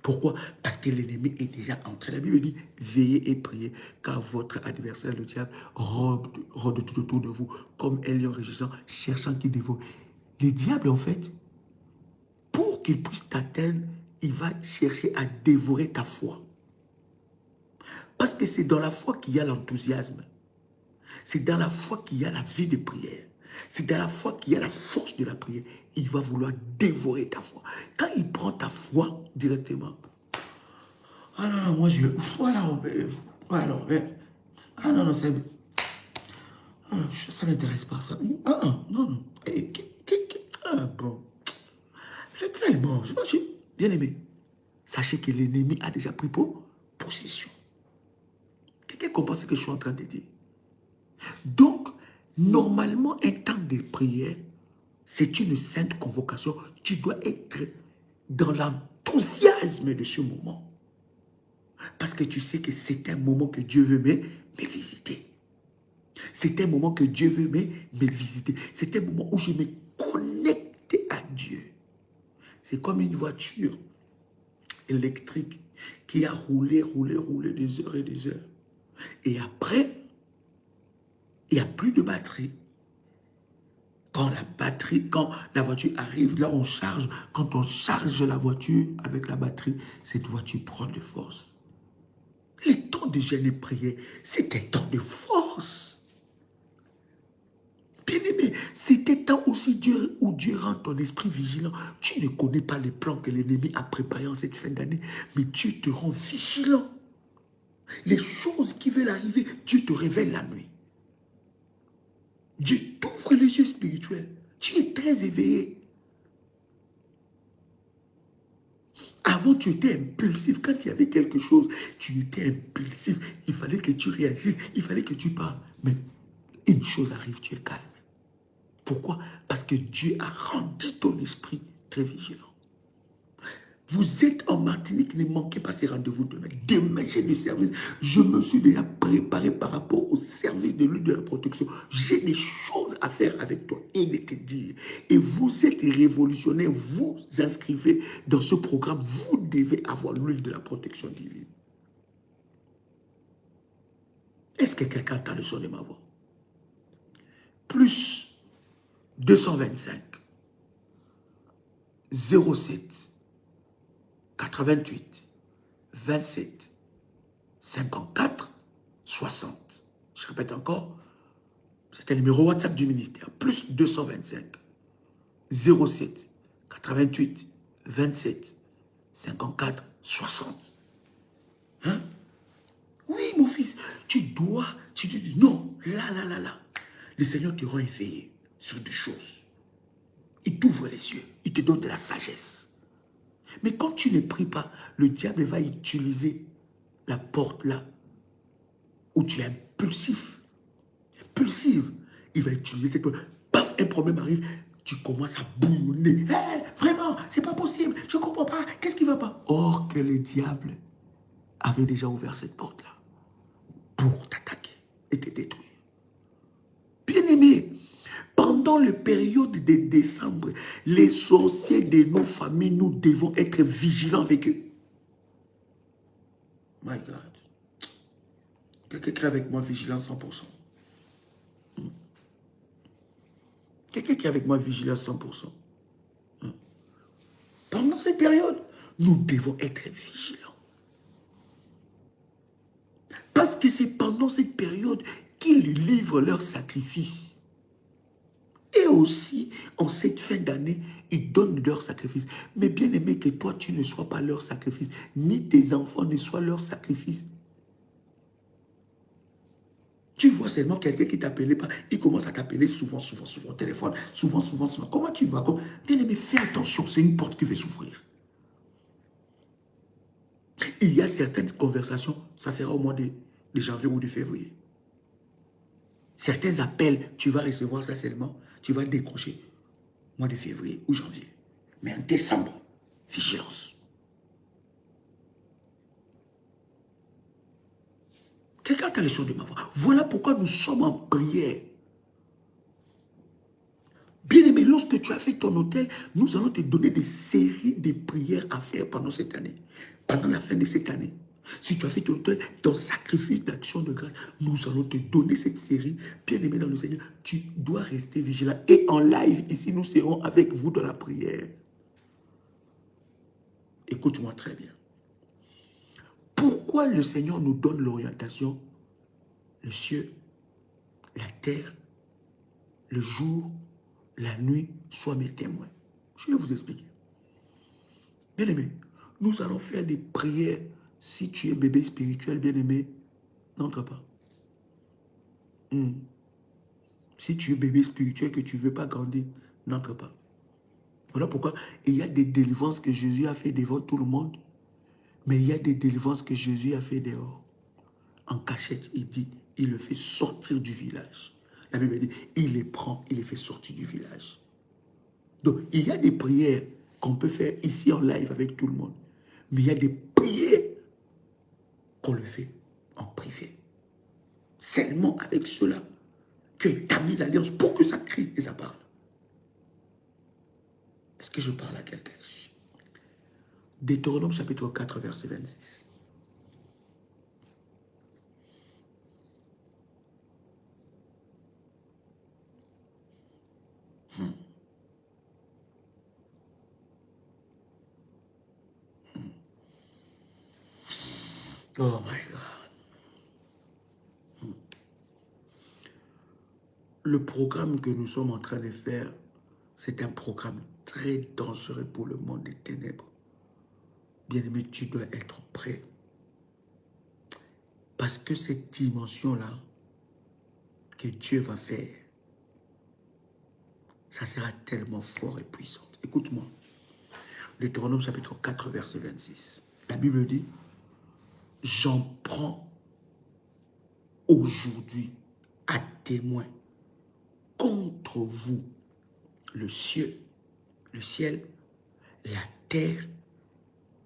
Pourquoi? Parce que l'ennemi est déjà entré. La Bible dit, veillez et priez, car votre adversaire, le diable, rôde tout autour de vous, comme un lion rugissant, cherchant qui dévore. Le diable, en fait, pour qu'il puisse t'atteindre, il va chercher à dévorer ta foi. Parce que c'est dans la foi qu'il y a l'enthousiasme. C'est dans la foi qu'il y a la vie de prière. C'est dans la foi qu'il y a la force de la prière. Il va vouloir dévorer ta foi. Quand il prend ta foi directement, ah non, non, moi je... Voilà, ah non, non, ça ne m'intéresse pas ça. Non, non. Bon. Faites ça, il mange. Bien aimé, sachez que l'ennemi a déjà pris possession. Quelqu'un comprend ce que je suis en train de dire? Donc, normalement, un temps de prière, c'est une sainte convocation. Tu dois être dans l'enthousiasme de ce moment. Parce que tu sais que c'est un moment que Dieu veut me visiter. C'est un moment que Dieu veut me visiter. C'est un moment où je me connecte à Dieu. C'est comme une voiture électrique qui a roulé des heures et des heures. Et après, il n'y a plus de batterie. Quand la voiture arrive, là on charge. Quand on charge la voiture avec la batterie, cette voiture prend de force. Le temps de jeûne et prière, c'est un temps de force. Bien-aimé, c'est un temps aussi où Dieu rend ton esprit vigilant. Tu ne connais pas les plans que l'ennemi a préparés en cette fin d'année, mais Dieu te rend vigilant. Les choses qui veulent arriver, Dieu te révèle la nuit. Dieu t'ouvre les yeux spirituels. Tu es très éveillé. Avant, tu étais impulsif. Quand il y avait quelque chose, tu étais impulsif. Il fallait que tu réagisses. Il fallait que tu parles. Mais une chose arrive, tu es calme. Pourquoi? Parce que Dieu a rendu ton esprit très vigilant. Vous êtes en Martinique, ne manquez pas ces rendez-vous demain. Demain, j'ai des services. Je me suis déjà préparé par rapport au service de l'huile de la protection. J'ai des choses à faire avec toi et de te dire. Et vous êtes révolutionnaire, vous inscrivez dans ce programme. Vous devez avoir l'huile de la protection divine. Est-ce que quelqu'un entend le son de ma voix? Plus 225 07 88 27 54 60. Je répète encore, c'est un numéro WhatsApp du ministère. Plus 225 07 88 27 54 60. Hein? Oui, mon fils, tu te dis, non, là. Le Seigneur te rend éveillé sur des choses. Il t'ouvre les yeux, il te donne de la sagesse. Mais quand tu ne pries pas, le diable va utiliser la porte là, où tu es impulsif. Impulsive. Il va utiliser cette porte. Paf, un problème arrive. tu commences à bouillonner. Hey, vraiment, c'est pas possible, je ne comprends pas, qu'est-ce qui ne va pas? Or que le diable avait déjà ouvert cette porte-là pour t'attaquer et te détruire. Bien-aimé, pendant la période de décembre, les sorciers de nos familles, nous devons être vigilants avec eux. My God. Quelqu'un qui est avec moi vigilant 100%. Quelqu'un qui est avec moi vigilant 100%. Pendant cette période, nous devons être vigilants. Parce que c'est pendant cette période qu'ils livrent leur sacrifice. Et aussi, en cette fin d'année, ils donnent leur sacrifice. Mais bien aimé, que toi, tu ne sois pas leur sacrifice, ni tes enfants ne soient leur sacrifice. Tu vois seulement quelqu'un qui t'appelait pas, il commence à t'appeler souvent au téléphone, souvent. Comment tu vas? Bien aimé, fais attention, c'est une porte qui va s'ouvrir. Il y a certaines conversations, ça sera au mois de janvier ou de février. Certains appels, tu vas recevoir ça seulement, tu vas décrocher mois de février ou janvier. Mais en décembre, vigilance. Quelqu'un a le son de ma voix. Voilà pourquoi nous sommes en prière. Bien-aimé, lorsque tu as fait ton hôtel, nous allons te donner des séries de prières à faire pendant cette année. Pendant la fin de cette année. Si tu as fait ton hôtel, ton sacrifice d'action de grâce, nous allons te donner cette série. Bien-aimé dans le Seigneur, tu dois rester vigilant. Et en live, ici, nous serons avec vous dans la prière. Écoute-moi très bien. Pourquoi le Seigneur nous donne l'orientation? Le ciel, la terre, le jour, la nuit, soient mes témoins. Je vais vous expliquer. Bien-aimé, nous allons faire des prières. Si tu es bébé spirituel, bien-aimé, n'entre pas. Si tu es bébé spirituel que tu ne veux pas grandir, n'entre pas. Voilà pourquoi il y a des délivrances que Jésus a fait devant tout le monde, mais il y a des délivrances que Jésus a fait dehors. En cachette, il dit, il le fait sortir du village. La Bible dit, il les prend, il les fait sortir du village. Donc, il y a des prières qu'on peut faire ici en live avec tout le monde. Mais il y a des prières qu'on le fait en privé. Seulement avec ceux-là que tu as mis l'alliance pour que ça crie et ça parle. Est-ce que je parle à quelqu'un ici? Deutéronome chapitre 4, verset 26. Oh my God. Le programme que nous sommes en train de faire, c'est un programme très dangereux pour le monde des ténèbres. Bien-aimé, tu dois être prêt. Parce que cette dimension-là que Dieu va faire, ça sera tellement fort et puissant. Écoute-moi. Deutéronome chapitre 4, verset 26. La Bible dit, j'en prends aujourd'hui à témoin contre vous le ciel, la terre,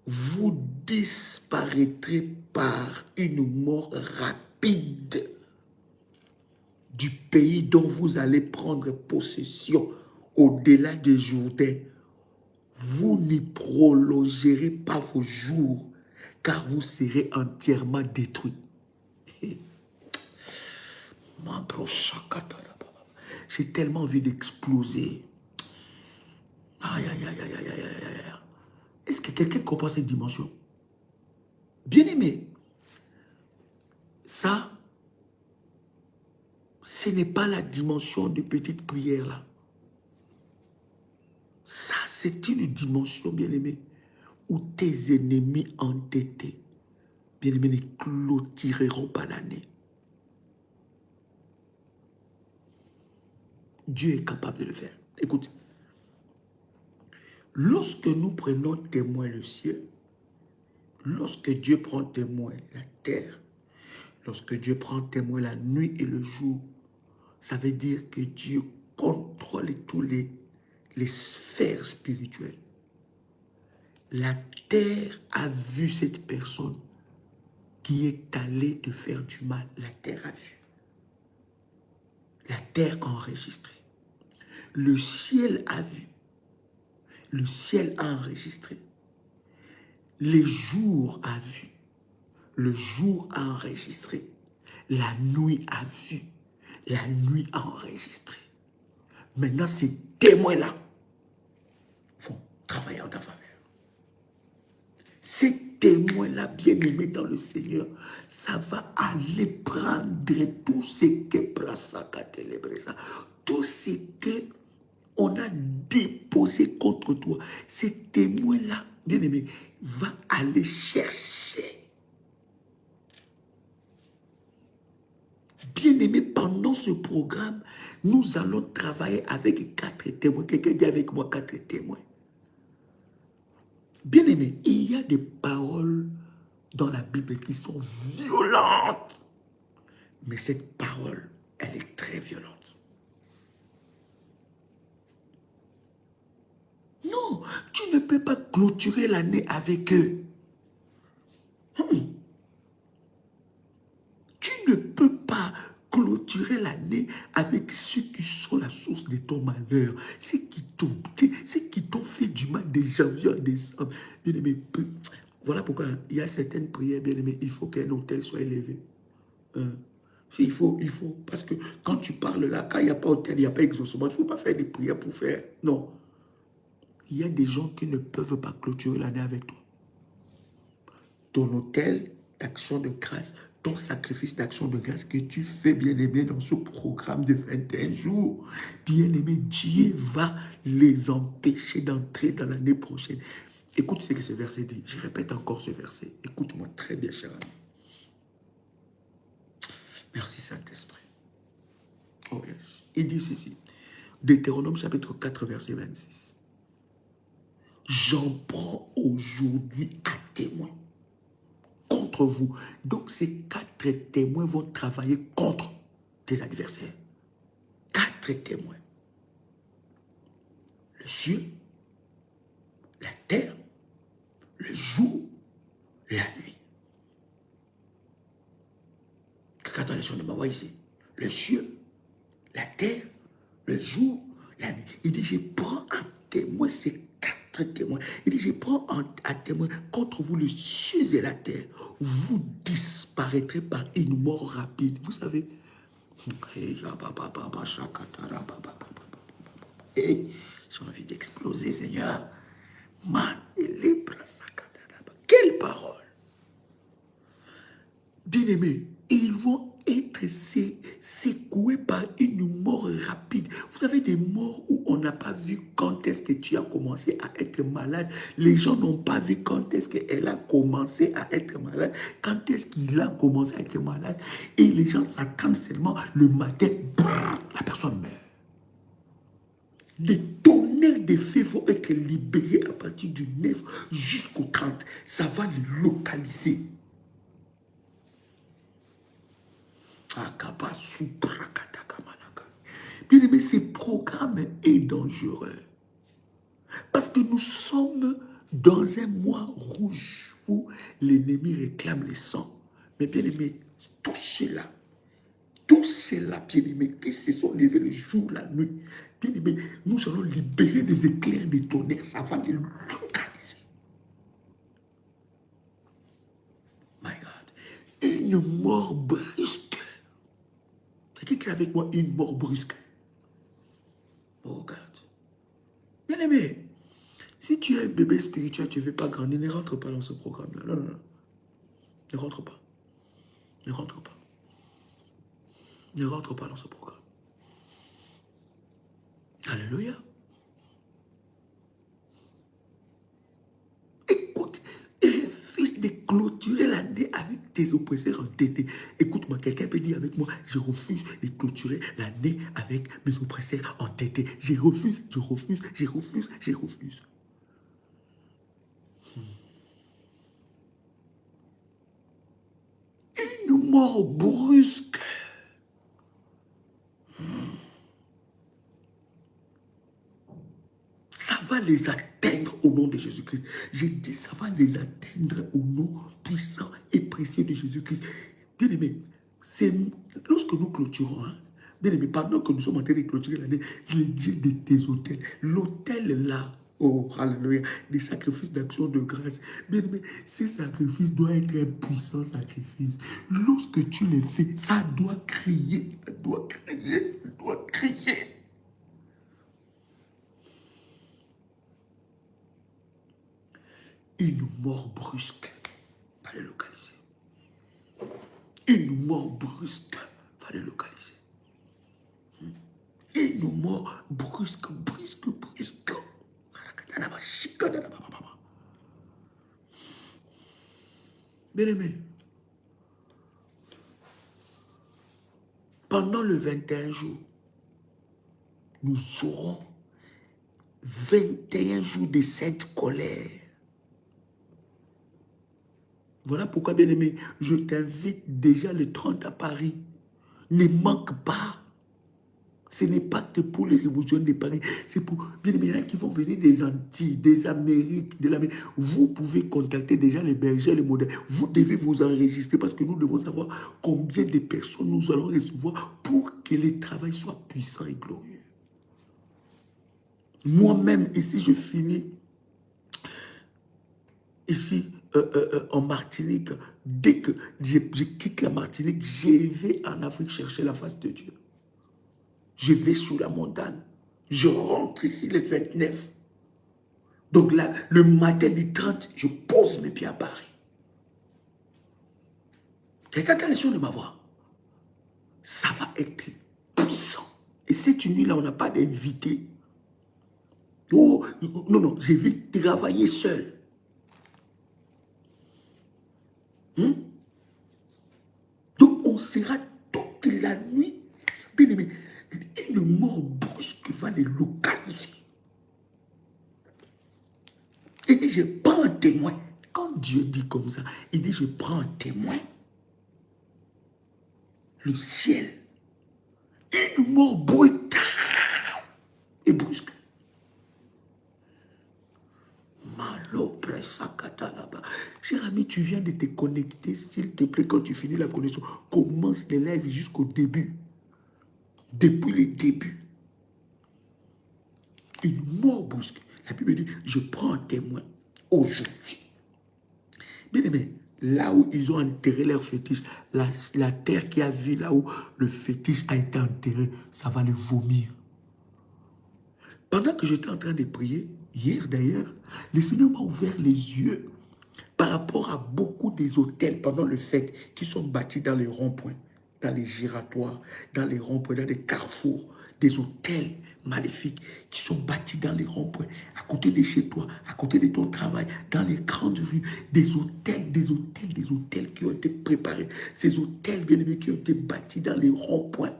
vous disparaîtrez par une mort rapide du pays dont vous allez prendre possession au-delà des Jourdains. Vous n'y prolongerez pas vos jours, car vous serez entièrement détruits. J'ai tellement envie d'exploser. Aïe, aïe, aïe, aïe, aïe, aïe, aïe. Est-ce que quelqu'un comprend cette dimension? Bien-aimé, ça, ce n'est pas la dimension de petite prière là. Ça, c'est une dimension, bien-aimé, où tes ennemis entêtés, bien-aimé, ne clôtureront pas l'année. Dieu est capable de le faire. Écoute, lorsque nous prenons témoin le ciel, lorsque Dieu prend témoin la terre, lorsque Dieu prend témoin la nuit et le jour, ça veut dire que Dieu contrôle tous les les sphères spirituelles. La terre a vu cette personne qui est allée te faire du mal. La terre a vu. La terre a enregistré. Le ciel a vu. Le ciel a enregistré. Les jours a vu. Le jour a enregistré. La nuit a vu. La nuit a enregistré. Maintenant, ces témoins-là vont travailler en ta faveur. Ces témoins-là, bien-aimés dans le Seigneur, ça va aller prendre tout ce que tout ce que on a déposé contre toi. Ces témoins-là, bien-aimés, va aller chercher. Bien-aimés, pendant ce programme, nous allons travailler avec 4 témoins. Quelqu'un dit avec moi 4 témoins. Bien-aimés, il y a des paroles dans la Bible qui sont violentes. Mais cette parole, elle est très violente. Non, tu ne peux pas clôturer l'année avec eux. Tu ne peux pas clôturer l'année avec ceux qui sont la source de ton malheur. Ceux qui t'ont fait du mal des janvier, en décembre. Bien-aimé, voilà pourquoi il y a certaines prières, bien-aimé, il faut qu'un hôtel soit élevé. Il faut, parce que quand tu parles là, quand il n'y a pas hôtel, il n'y a pas exaucement, il ne faut pas faire des prières pour faire. Non. Il y a des gens qui ne peuvent pas clôturer l'année avec toi. Ton hôtel d'action de grâce, ton sacrifice d'action de grâce que tu fais, bien-aimé, dans ce programme de 21 jours, bien-aimé, Dieu va les empêcher d'entrer dans l'année prochaine. Écoute ce que ce verset dit. Je répète encore ce verset. Écoute-moi très bien, cher ami. Merci, Saint-Esprit. Oh yes. Il dit ceci. Deutéronome chapitre 4, verset 26. J'en prends aujourd'hui à témoin contre vous. Donc ces 4 témoins vont travailler contre tes adversaires. 4 témoins. Le ciel, la terre, le jour, la nuit. Quelqu'un dans le son de ma voix ici. Le ciel, la terre, le jour, la nuit. Il dit, je prends un témoin, ces 4 témoins. Il dit, je prends un témoin contre vous, le ciel et la terre. Vous disparaîtrez par une mort rapide. Vous savez, j'ai envie d'exploser, Seigneur. Quelle parole! Bien-aimés, ils vont être secoués par une mort rapide. Vous savez, des morts où on n'a pas vu quand est-ce que tu as commencé à être malade. Les gens n'ont pas vu quand est-ce qu'elle a commencé à être malade, quand est-ce qu'il a commencé à être malade. Et les gens s'attendent seulement le matin, la personne meurt. Des tonnerres de feu vont être libérés à partir du 9 jusqu'au 30. Ça va les localiser. Bien aimé, ce programme est dangereux. Parce que nous sommes dans un mois rouge où l'ennemi réclame le sang. Mais bien aimé, tous ceux-là, bien aimé, qui se sont levés le jour, la nuit, bien aimé, nous allons libérer des éclairs, des tonnerres, ça va les localiser. My God. Une mort brusque. C'est qui est avec moi? Une mort brusque. Oh God. Bien aimé, si tu es un bébé spirituel, tu ne veux pas grandir, ne rentre pas dans ce programme-là. Non, non, non. Ne rentre pas. Ne rentre pas. Ne rentre pas dans ce programme. Alléluia. Écoute, refuse de clôturer l'année avec tes oppresseurs entêtés. Écoute-moi, quelqu'un peut dire avec moi, je refuse de clôturer l'année avec mes oppresseurs entêtés. Je refuse, je refuse, je refuse, je refuse. Une mort brusque. va les atteindre au nom de Jésus-Christ. J'ai dit, ça va les atteindre au nom puissant et précieux de Jésus-Christ. Bien aimé, c'est lorsque nous clôturons, hein, bien aimé, pendant que nous sommes en train de clôturer l'année, je dis de tes hôtels. L'hôtel là, oh, alléluia, des sacrifices d'action de grâce. Bien aimé, ces sacrifices doivent être un puissant sacrifice. Lorsque tu les fais, ça doit crier, ça doit crier, ça doit crier. Une mort brusque va les localiser. Une mort brusque va les localiser. Une mort brusque, brusque, brusque. Bien-aimé, pendant le 21 jours, nous aurons 21 jours de sainte colère. Voilà pourquoi, bien-aimé, je t'invite déjà le 30 à Paris. Ne manque pas. Ce n'est pas que pour les révolutions de Paris, c'est pour, bien aimé, il y en a qui vont venir des Antilles, des Amériques, de l'Amérique. Vous pouvez contacter déjà les bergers, les modèles. Vous devez vous enregistrer parce que nous devons savoir combien de personnes nous allons recevoir pour que le travail soit puissant et glorieux. Moi-même, ici, je finis, ici, en Martinique, dès que je quitte la Martinique, je vais en Afrique chercher la face de Dieu. Je vais sur la montagne. Je rentre ici le 29. Donc là, le matin du 30, je pose mes pieds à Paris. Quelqu'un qui a le son de ma voix. Ça va être puissant. Et cette nuit-là, on n'a pas d'invité. Oh, non, non, je vais travailler seul. Donc, on sera toute la nuit. Bien aimé, une mort brusque va les localiser. Il dit, je prends un témoin. Quand Dieu dit comme ça, il dit, je prends un témoin. Le ciel. Une mort brutale et brusque. Cher ami, tu viens de te connecter, s'il te plaît, quand tu finis la connexion, commence les lives jusqu'au début. Depuis le début. Une mort brusque. La Bible dit, je prends un témoin aujourd'hui. Bien aimé, là où ils ont enterré leur fétiche, la terre qui a vu là où le fétiche a été enterré, ça va le vomir. Pendant que j'étais en train de prier, hier d'ailleurs, le Seigneur m'a ouvert les yeux par rapport à beaucoup des hôtels pendant le fête qui sont bâtis dans les ronds-points, dans les giratoires, dans les ronds-points, dans les carrefours, des hôtels maléfiques qui sont bâtis dans les ronds-points, à côté de chez toi, à côté de ton travail, dans les grandes rues, des hôtels qui ont été préparés, ces hôtels bien aimés qui ont été bâtis dans les ronds-points.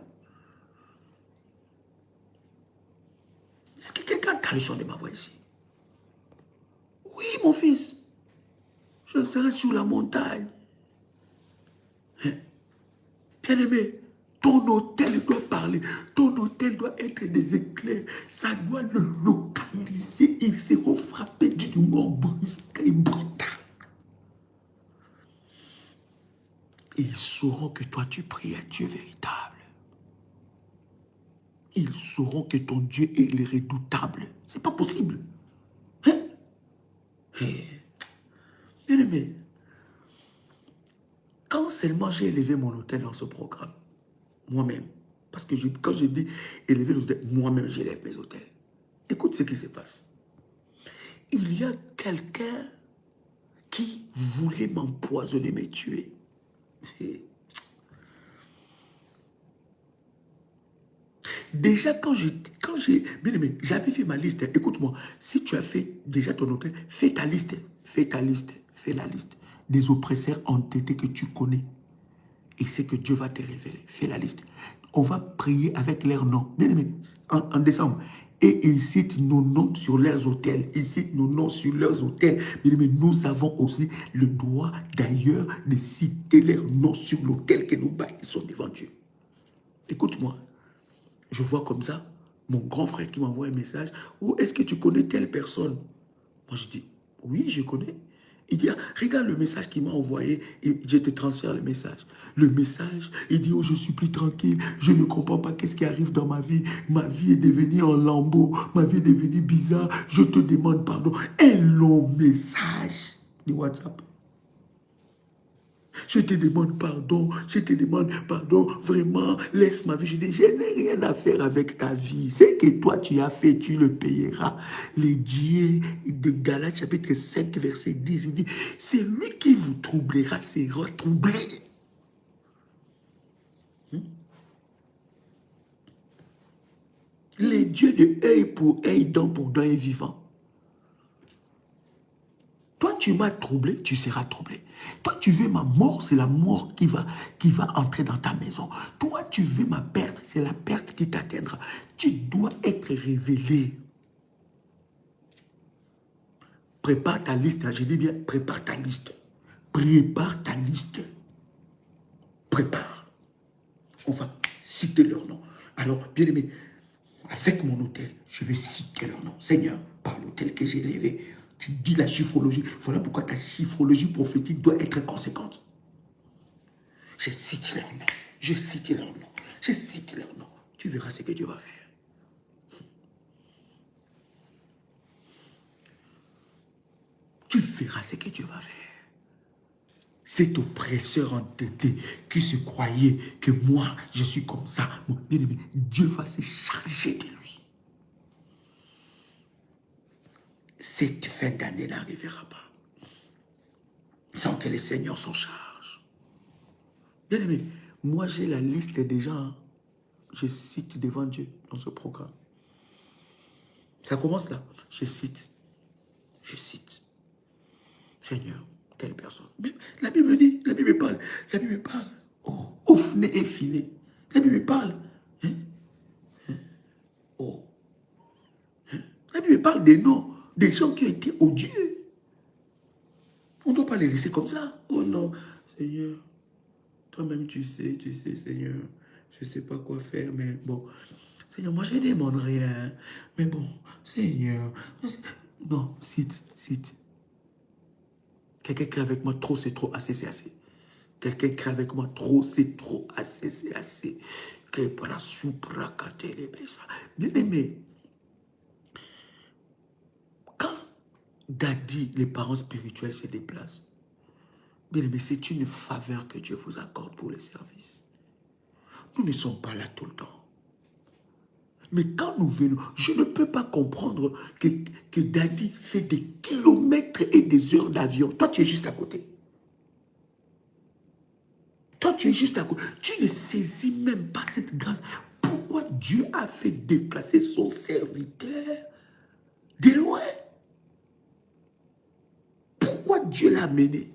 Est-ce que quelqu'un a le son de ma voix ici? Oui, mon fils. Je serai sur la montagne. Bien aimé, ton hôtel doit parler. Ton hôtel doit être des éclairs. Ça doit le localiser. Ils seront frappés d'une mort brusque et brutale. Et ils sauront que toi, tu pries à Dieu véritable. Ils sauront que ton Dieu est le redoutable. C'est pas possible. Hein? Bien aimé, quand seulement j'ai élevé mon hôtel dans ce programme, moi-même, parce que quand je dis élever l'hôtel, moi-même j'élève mes hôtels. Écoute ce qui se passe. Il y a quelqu'un qui voulait m'empoisonner, me tuer. Déjà, quand j'ai, bien aimé, j'avais fait ma liste. Écoute-moi, si tu as fait déjà ton hôtel, fais ta liste. Fais ta liste. Fais la liste des oppresseurs entêtés que tu connais. Et c'est que Dieu va te révéler. Fais la liste. On va prier avec leurs noms. Bien aimé, en décembre. Et ils citent nos noms sur leurs hôtels. Ils citent nos noms sur leurs hôtels. Bien aimé, nous avons aussi le droit d'ailleurs de citer leurs noms sur l'hôtel que nous bâtissons devant Dieu. Écoute-moi. Je vois comme ça, Mon grand frère qui m'envoie un message, ou est-ce que tu connais telle personne? Moi, je dis, oui, je connais. Il dit, ah, regarde le message qu'il m'a envoyé et je te transfère le message. Le message, il dit, oh, je suis plus tranquille, je ne comprends pas qu'est-ce qui arrive dans ma vie. Ma vie est devenue en lambeaux, ma vie est devenue bizarre, je te demande pardon. Un long message de WhatsApp. Je te demande pardon, vraiment, laisse ma vie. Je dis, je n'ai rien à faire avec ta vie. Ce que toi tu as fait, tu le payeras. Le Dieu de Galates chapitre 5, verset 10, il dit, c'est lui qui vous troublera, sera troublé. Le Dieu de œil pour œil, dent pour dent est vivant. Toi, tu m'as troublé, tu seras troublé. Toi, tu veux ma mort, c'est la mort qui va entrer dans ta maison. Toi, tu veux ma perte, c'est la perte qui t'atteindra. Tu dois être révélé. Prépare ta liste. Je dis bien, prépare ta liste. Prépare ta liste. Prépare. On va citer leur nom. Alors, bien aimé, avec mon hôtel, je vais citer leur nom. Seigneur, par l'hôtel que j'ai élevé, tu dis la chiffrologie. Voilà pourquoi ta chiffrologie prophétique doit être conséquente. Je cite leur nom. Je cite leur nom. Je cite leur nom. Tu verras ce que Dieu va faire. Tu verras ce que Dieu va faire. Cet oppresseur entêté qui se croyait que moi, je suis comme ça. Mon bien-aimé, Dieu va se charger de lui. Cette fin d'année n'arrivera pas sans que le Seigneur s'en charge. Bien-aimé, moi j'ai la liste des gens. Je cite devant Dieu dans ce programme. Ça commence là. Je cite. Je cite. Seigneur, telle personne. La Bible dit, la Bible parle. La Bible parle. Oh, Ophné et Phiné. La Bible parle. Hein? Oh. Hein? La Bible parle des noms, des gens qui ont été odieux. On ne doit pas les laisser comme ça. Oh non, Seigneur, toi-même tu sais, Seigneur, je ne sais pas quoi faire, mais bon. Seigneur, moi je ne demande rien. Mais bon, Seigneur. Non, cite. Quelqu'un crie avec moi, trop c'est trop, assez c'est assez. Quelqu'un crie avec moi, trop c'est trop, assez c'est assez. Bien aimé, quand Daddy, les parents spirituels se déplacent, bien aimé, c'est une faveur que Dieu vous accorde pour les services. Nous ne sommes pas là tout le temps. Mais quand nous venons, je ne peux pas comprendre que Daddy fait des kilomètres et des heures d'avion. Toi, tu es juste à côté. Toi, tu es juste à côté. Tu ne saisis même pas cette grâce. Pourquoi Dieu a fait déplacer son serviteur de loin? Pourquoi Dieu l'a amené?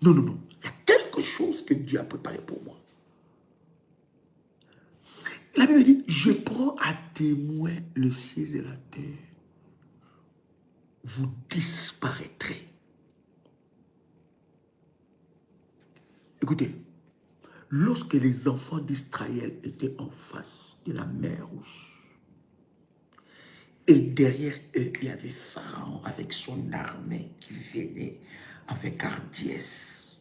Non. Il y a quelque chose que Dieu a préparé pour moi. La Bible dit, je prends à témoin le ciel et la terre. Vous disparaîtrez. Écoutez, lorsque les enfants d'Israël étaient en face de la mer Rouge, et derrière eux, il y avait Pharaon avec son armée qui venait avec hardiesse.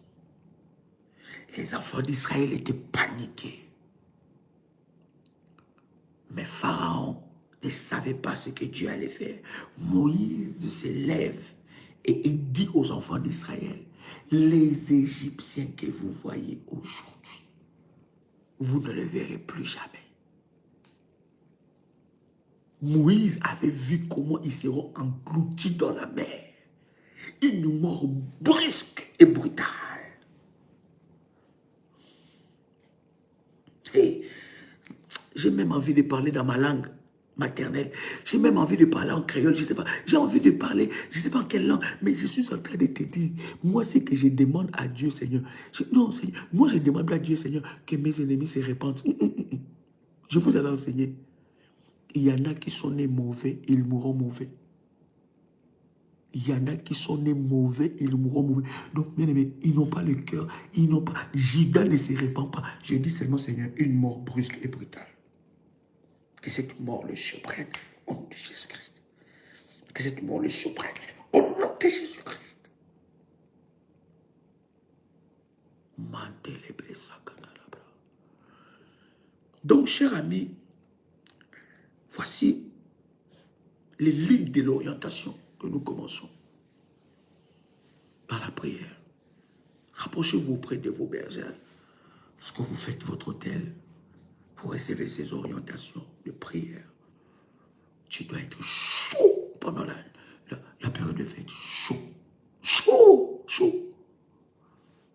Les enfants d'Israël étaient paniqués. Mais Pharaon ne savait pas ce que Dieu allait faire. Moïse se lève et il dit aux enfants d'Israël, les Égyptiens que vous voyez aujourd'hui, vous ne les verrez plus jamais. Moïse avait vu comment ils seront engloutis dans la mer. Une mort brusque et brutale. Et j'ai même envie de parler dans ma langue maternelle. J'ai même envie de parler en créole, je ne sais pas. J'ai envie de parler, je ne sais pas en quelle langue, mais je suis en train de te dire, moi, c'est que je demande à Dieu, Seigneur. Non, Seigneur, moi, je demande à Dieu, Seigneur, que mes ennemis se répandent. Je vous avais enseigné. Il y en a qui sont nés mauvais, ils mourront mauvais. Il y en a qui sont nés mauvais, ils mourront mauvais. Donc, bien aimé, ils n'ont pas le cœur, ils n'ont pas... Judas ne se répand pas. Je dis seulement, Seigneur, une mort brusque et brutale. Que cette mort le surprenne au nom de Jésus-Christ. Que cette mort le surprenne au nom de Jésus-Christ. Donc, cher ami, voici les lignes de l'orientation que nous commençons dans la prière. Rapprochez-vous auprès de vos bergères lorsque vous faites votre hôtel pour recevoir ces orientations de prière. Tu dois être chaud pendant la période de fête. Chaud. Chaud. Chaud.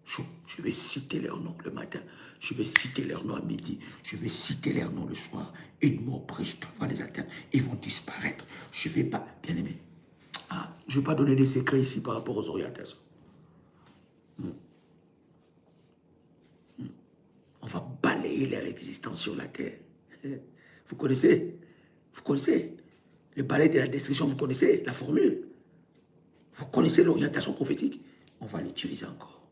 Chaud. Je vais citer leurs noms le matin. Je vais citer leurs noms à midi. Je vais citer leurs noms le soir. Une mort brusque va les atteindre. Ils vont disparaître. Je ne vais pas... Bien aimé. Je ne vais pas donner des secrets ici par rapport aux orientations. On va balayer leur existence sur la terre. Vous connaissez? Vous connaissez? Le balai de la destruction, vous connaissez la formule? Vous connaissez l'orientation prophétique? On va l'utiliser encore.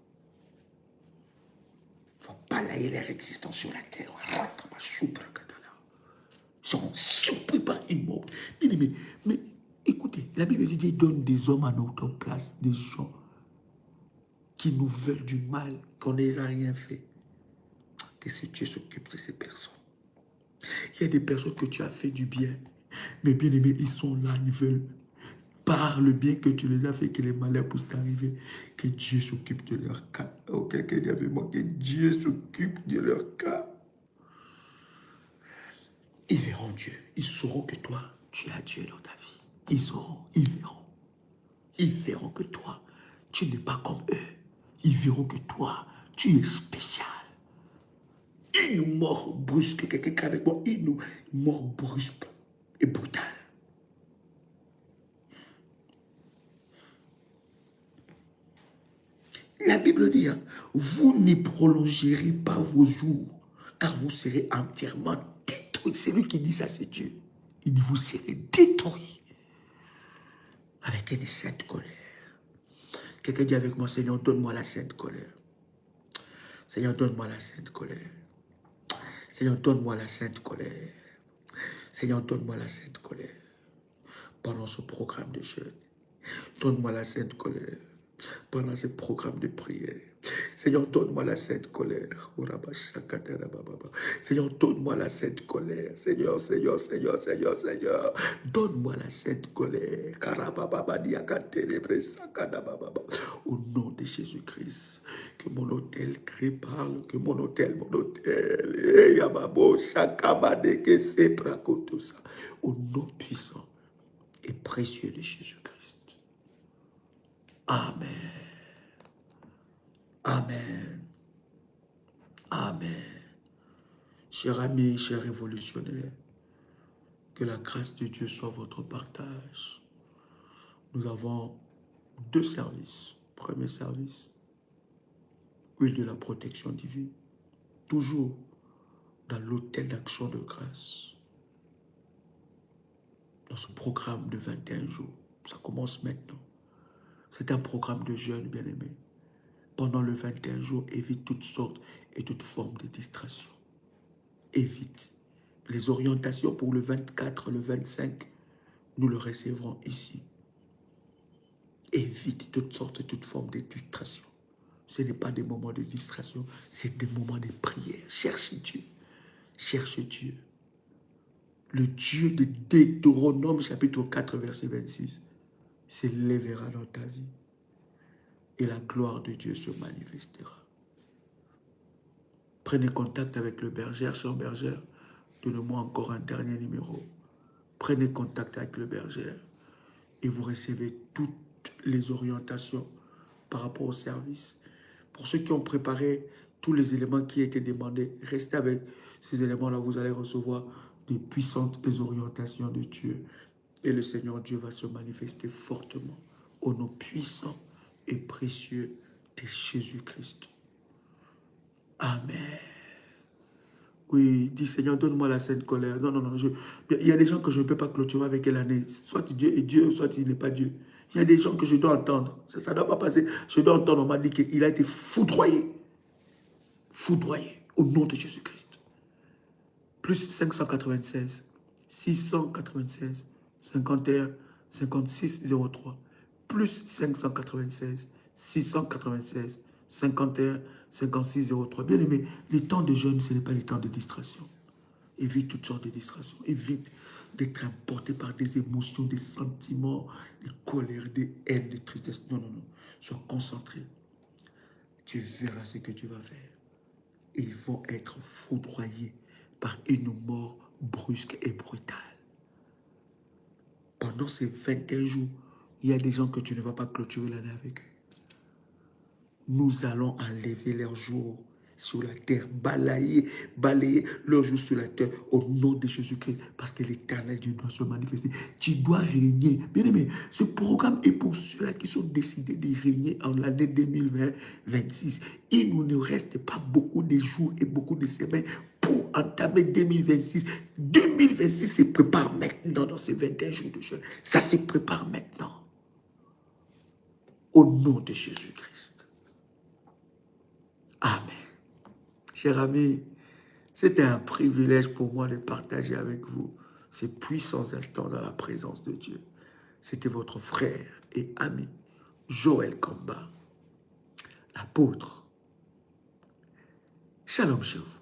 Il faut balayer leur existence sur la terre. Ils seront surpris par une mort. Mais écoutez, la Bible dit qu'il donne des hommes à notre place, des gens qui nous veulent du mal, qu'on ne les a rien fait. Que ce Dieu s'occupe de ces personnes. Il y a des personnes que tu as fait du bien, mais bien aimés, ils sont là, ils veulent, par le bien que tu les as fait, que les malheurs puissent t'arriver, que Dieu s'occupe de leur cas. Oh, quelqu'un dit avec moi que Dieu s'occupe de leur cas. Ils verront Dieu. Ils sauront que toi, tu as Dieu dans ta vie. Ils sauront, ils verront. Ils verront que toi, tu n'es pas comme eux. Ils verront que toi, tu es spécial. Une mort brusque, quelqu'un avec moi, une mort brusque et brutale. La Bible dit, vous n'y prolongerez pas vos jours, car vous serez entièrement détruits. C'est lui qui dit ça, c'est Dieu. Il dit, vous serez détruits avec une sainte colère. Quelqu'un dit avec moi, Seigneur, donne-moi la sainte colère. Seigneur, donne-moi la sainte colère. Seigneur, donne-moi la sainte colère. Seigneur, donne-moi la sainte colère. Pendant ce programme de jeûne, donne-moi la sainte colère. Pendant ce programme de prière, Seigneur, donne-moi la sainte colère. Seigneur, donne-moi la sainte colère. Seigneur, Seigneur, Seigneur, Seigneur, Seigneur, donne-moi la sainte colère. Au nom de Jésus-Christ, que mon hôtel crie parle, que mon hôtel, au nom puissant et précieux de Jésus-Christ. Amen. Amen. Amen. Chers amis, chers révolutionnaires, que la grâce de Dieu soit votre partage. Nous avons deux services. Premier service, huile de la protection divine. Toujours dans l'autel d'action de grâce. Dans ce programme de 21 jours. Ça commence maintenant. C'est un programme de jeûne, bien-aimé. Pendant le 21 jours, évite toutes sortes et toutes formes de distraction. Évite. Les orientations pour le 24, le 25, nous le recevrons ici. Évite toutes sortes et toutes formes de distraction. Ce n'est pas des moments de distraction, c'est des moments de prière. Cherche Dieu. Cherche Dieu. Le Dieu de Deutéronome, chapitre 4, verset 26, s'élèvera dans ta vie. Et la gloire de Dieu se manifestera. Prenez contact avec le berger, cher berger. Donnez-moi encore un dernier numéro. Prenez contact avec le berger et vous recevez toutes les orientations par rapport au service. Pour ceux qui ont préparé tous les éléments qui étaient demandés, restez avec ces éléments-là. Vous allez recevoir de puissantes orientations de Dieu. Et le Seigneur Dieu va se manifester fortement au nom puissant et précieux de Jésus-Christ. Amen. Oui, dis Seigneur, donne-moi la sainte colère. Non, non, non. Il y a des gens que je ne peux pas clôturer avec l'année. Soit Dieu est Dieu, soit il n'est pas Dieu. Il y a des gens que je dois entendre. Ça ne doit pas passer. Je dois entendre. On m'a dit qu'il a été foudroyé. Foudroyé au nom de Jésus-Christ. Plus 596 696 51 56 03 plus 596 696 51 56 03. Bien aimé, les temps de jeûne, ce n'est pas les temps de distraction. Évite toutes sortes de distractions. Évite d'être emporté par des émotions, des sentiments, des colères, des haines, des tristesses. Non, non, non. Sois concentré. Tu verras ce que tu vas faire. Ils vont être foudroyés par une mort brusque et brutale. Pendant ces 21 jours, il y a des gens que tu ne vas pas clôturer l'année avec eux. Nous allons enlever leurs jours sur la terre, balayer leurs jours sur la terre au nom de Jésus-Christ, parce que l'Éternel Dieu doit se manifester. Tu dois régner. Bien aimé, ce programme est pour ceux-là qui sont décidés de régner en l'année 2026. Il ne nous reste pas beaucoup de jours et beaucoup de semaines pour entamer 2026. 2026 se prépare maintenant dans ces 21 jours de jeûne. Ça se prépare maintenant. Au nom de Jésus-Christ. Amen. Chers amis, c'était un privilège pour moi de partager avec vous ces puissants instants dans la présence de Dieu. C'était votre frère et ami, Joël Kamba, l'apôtre. Shalom chez vous.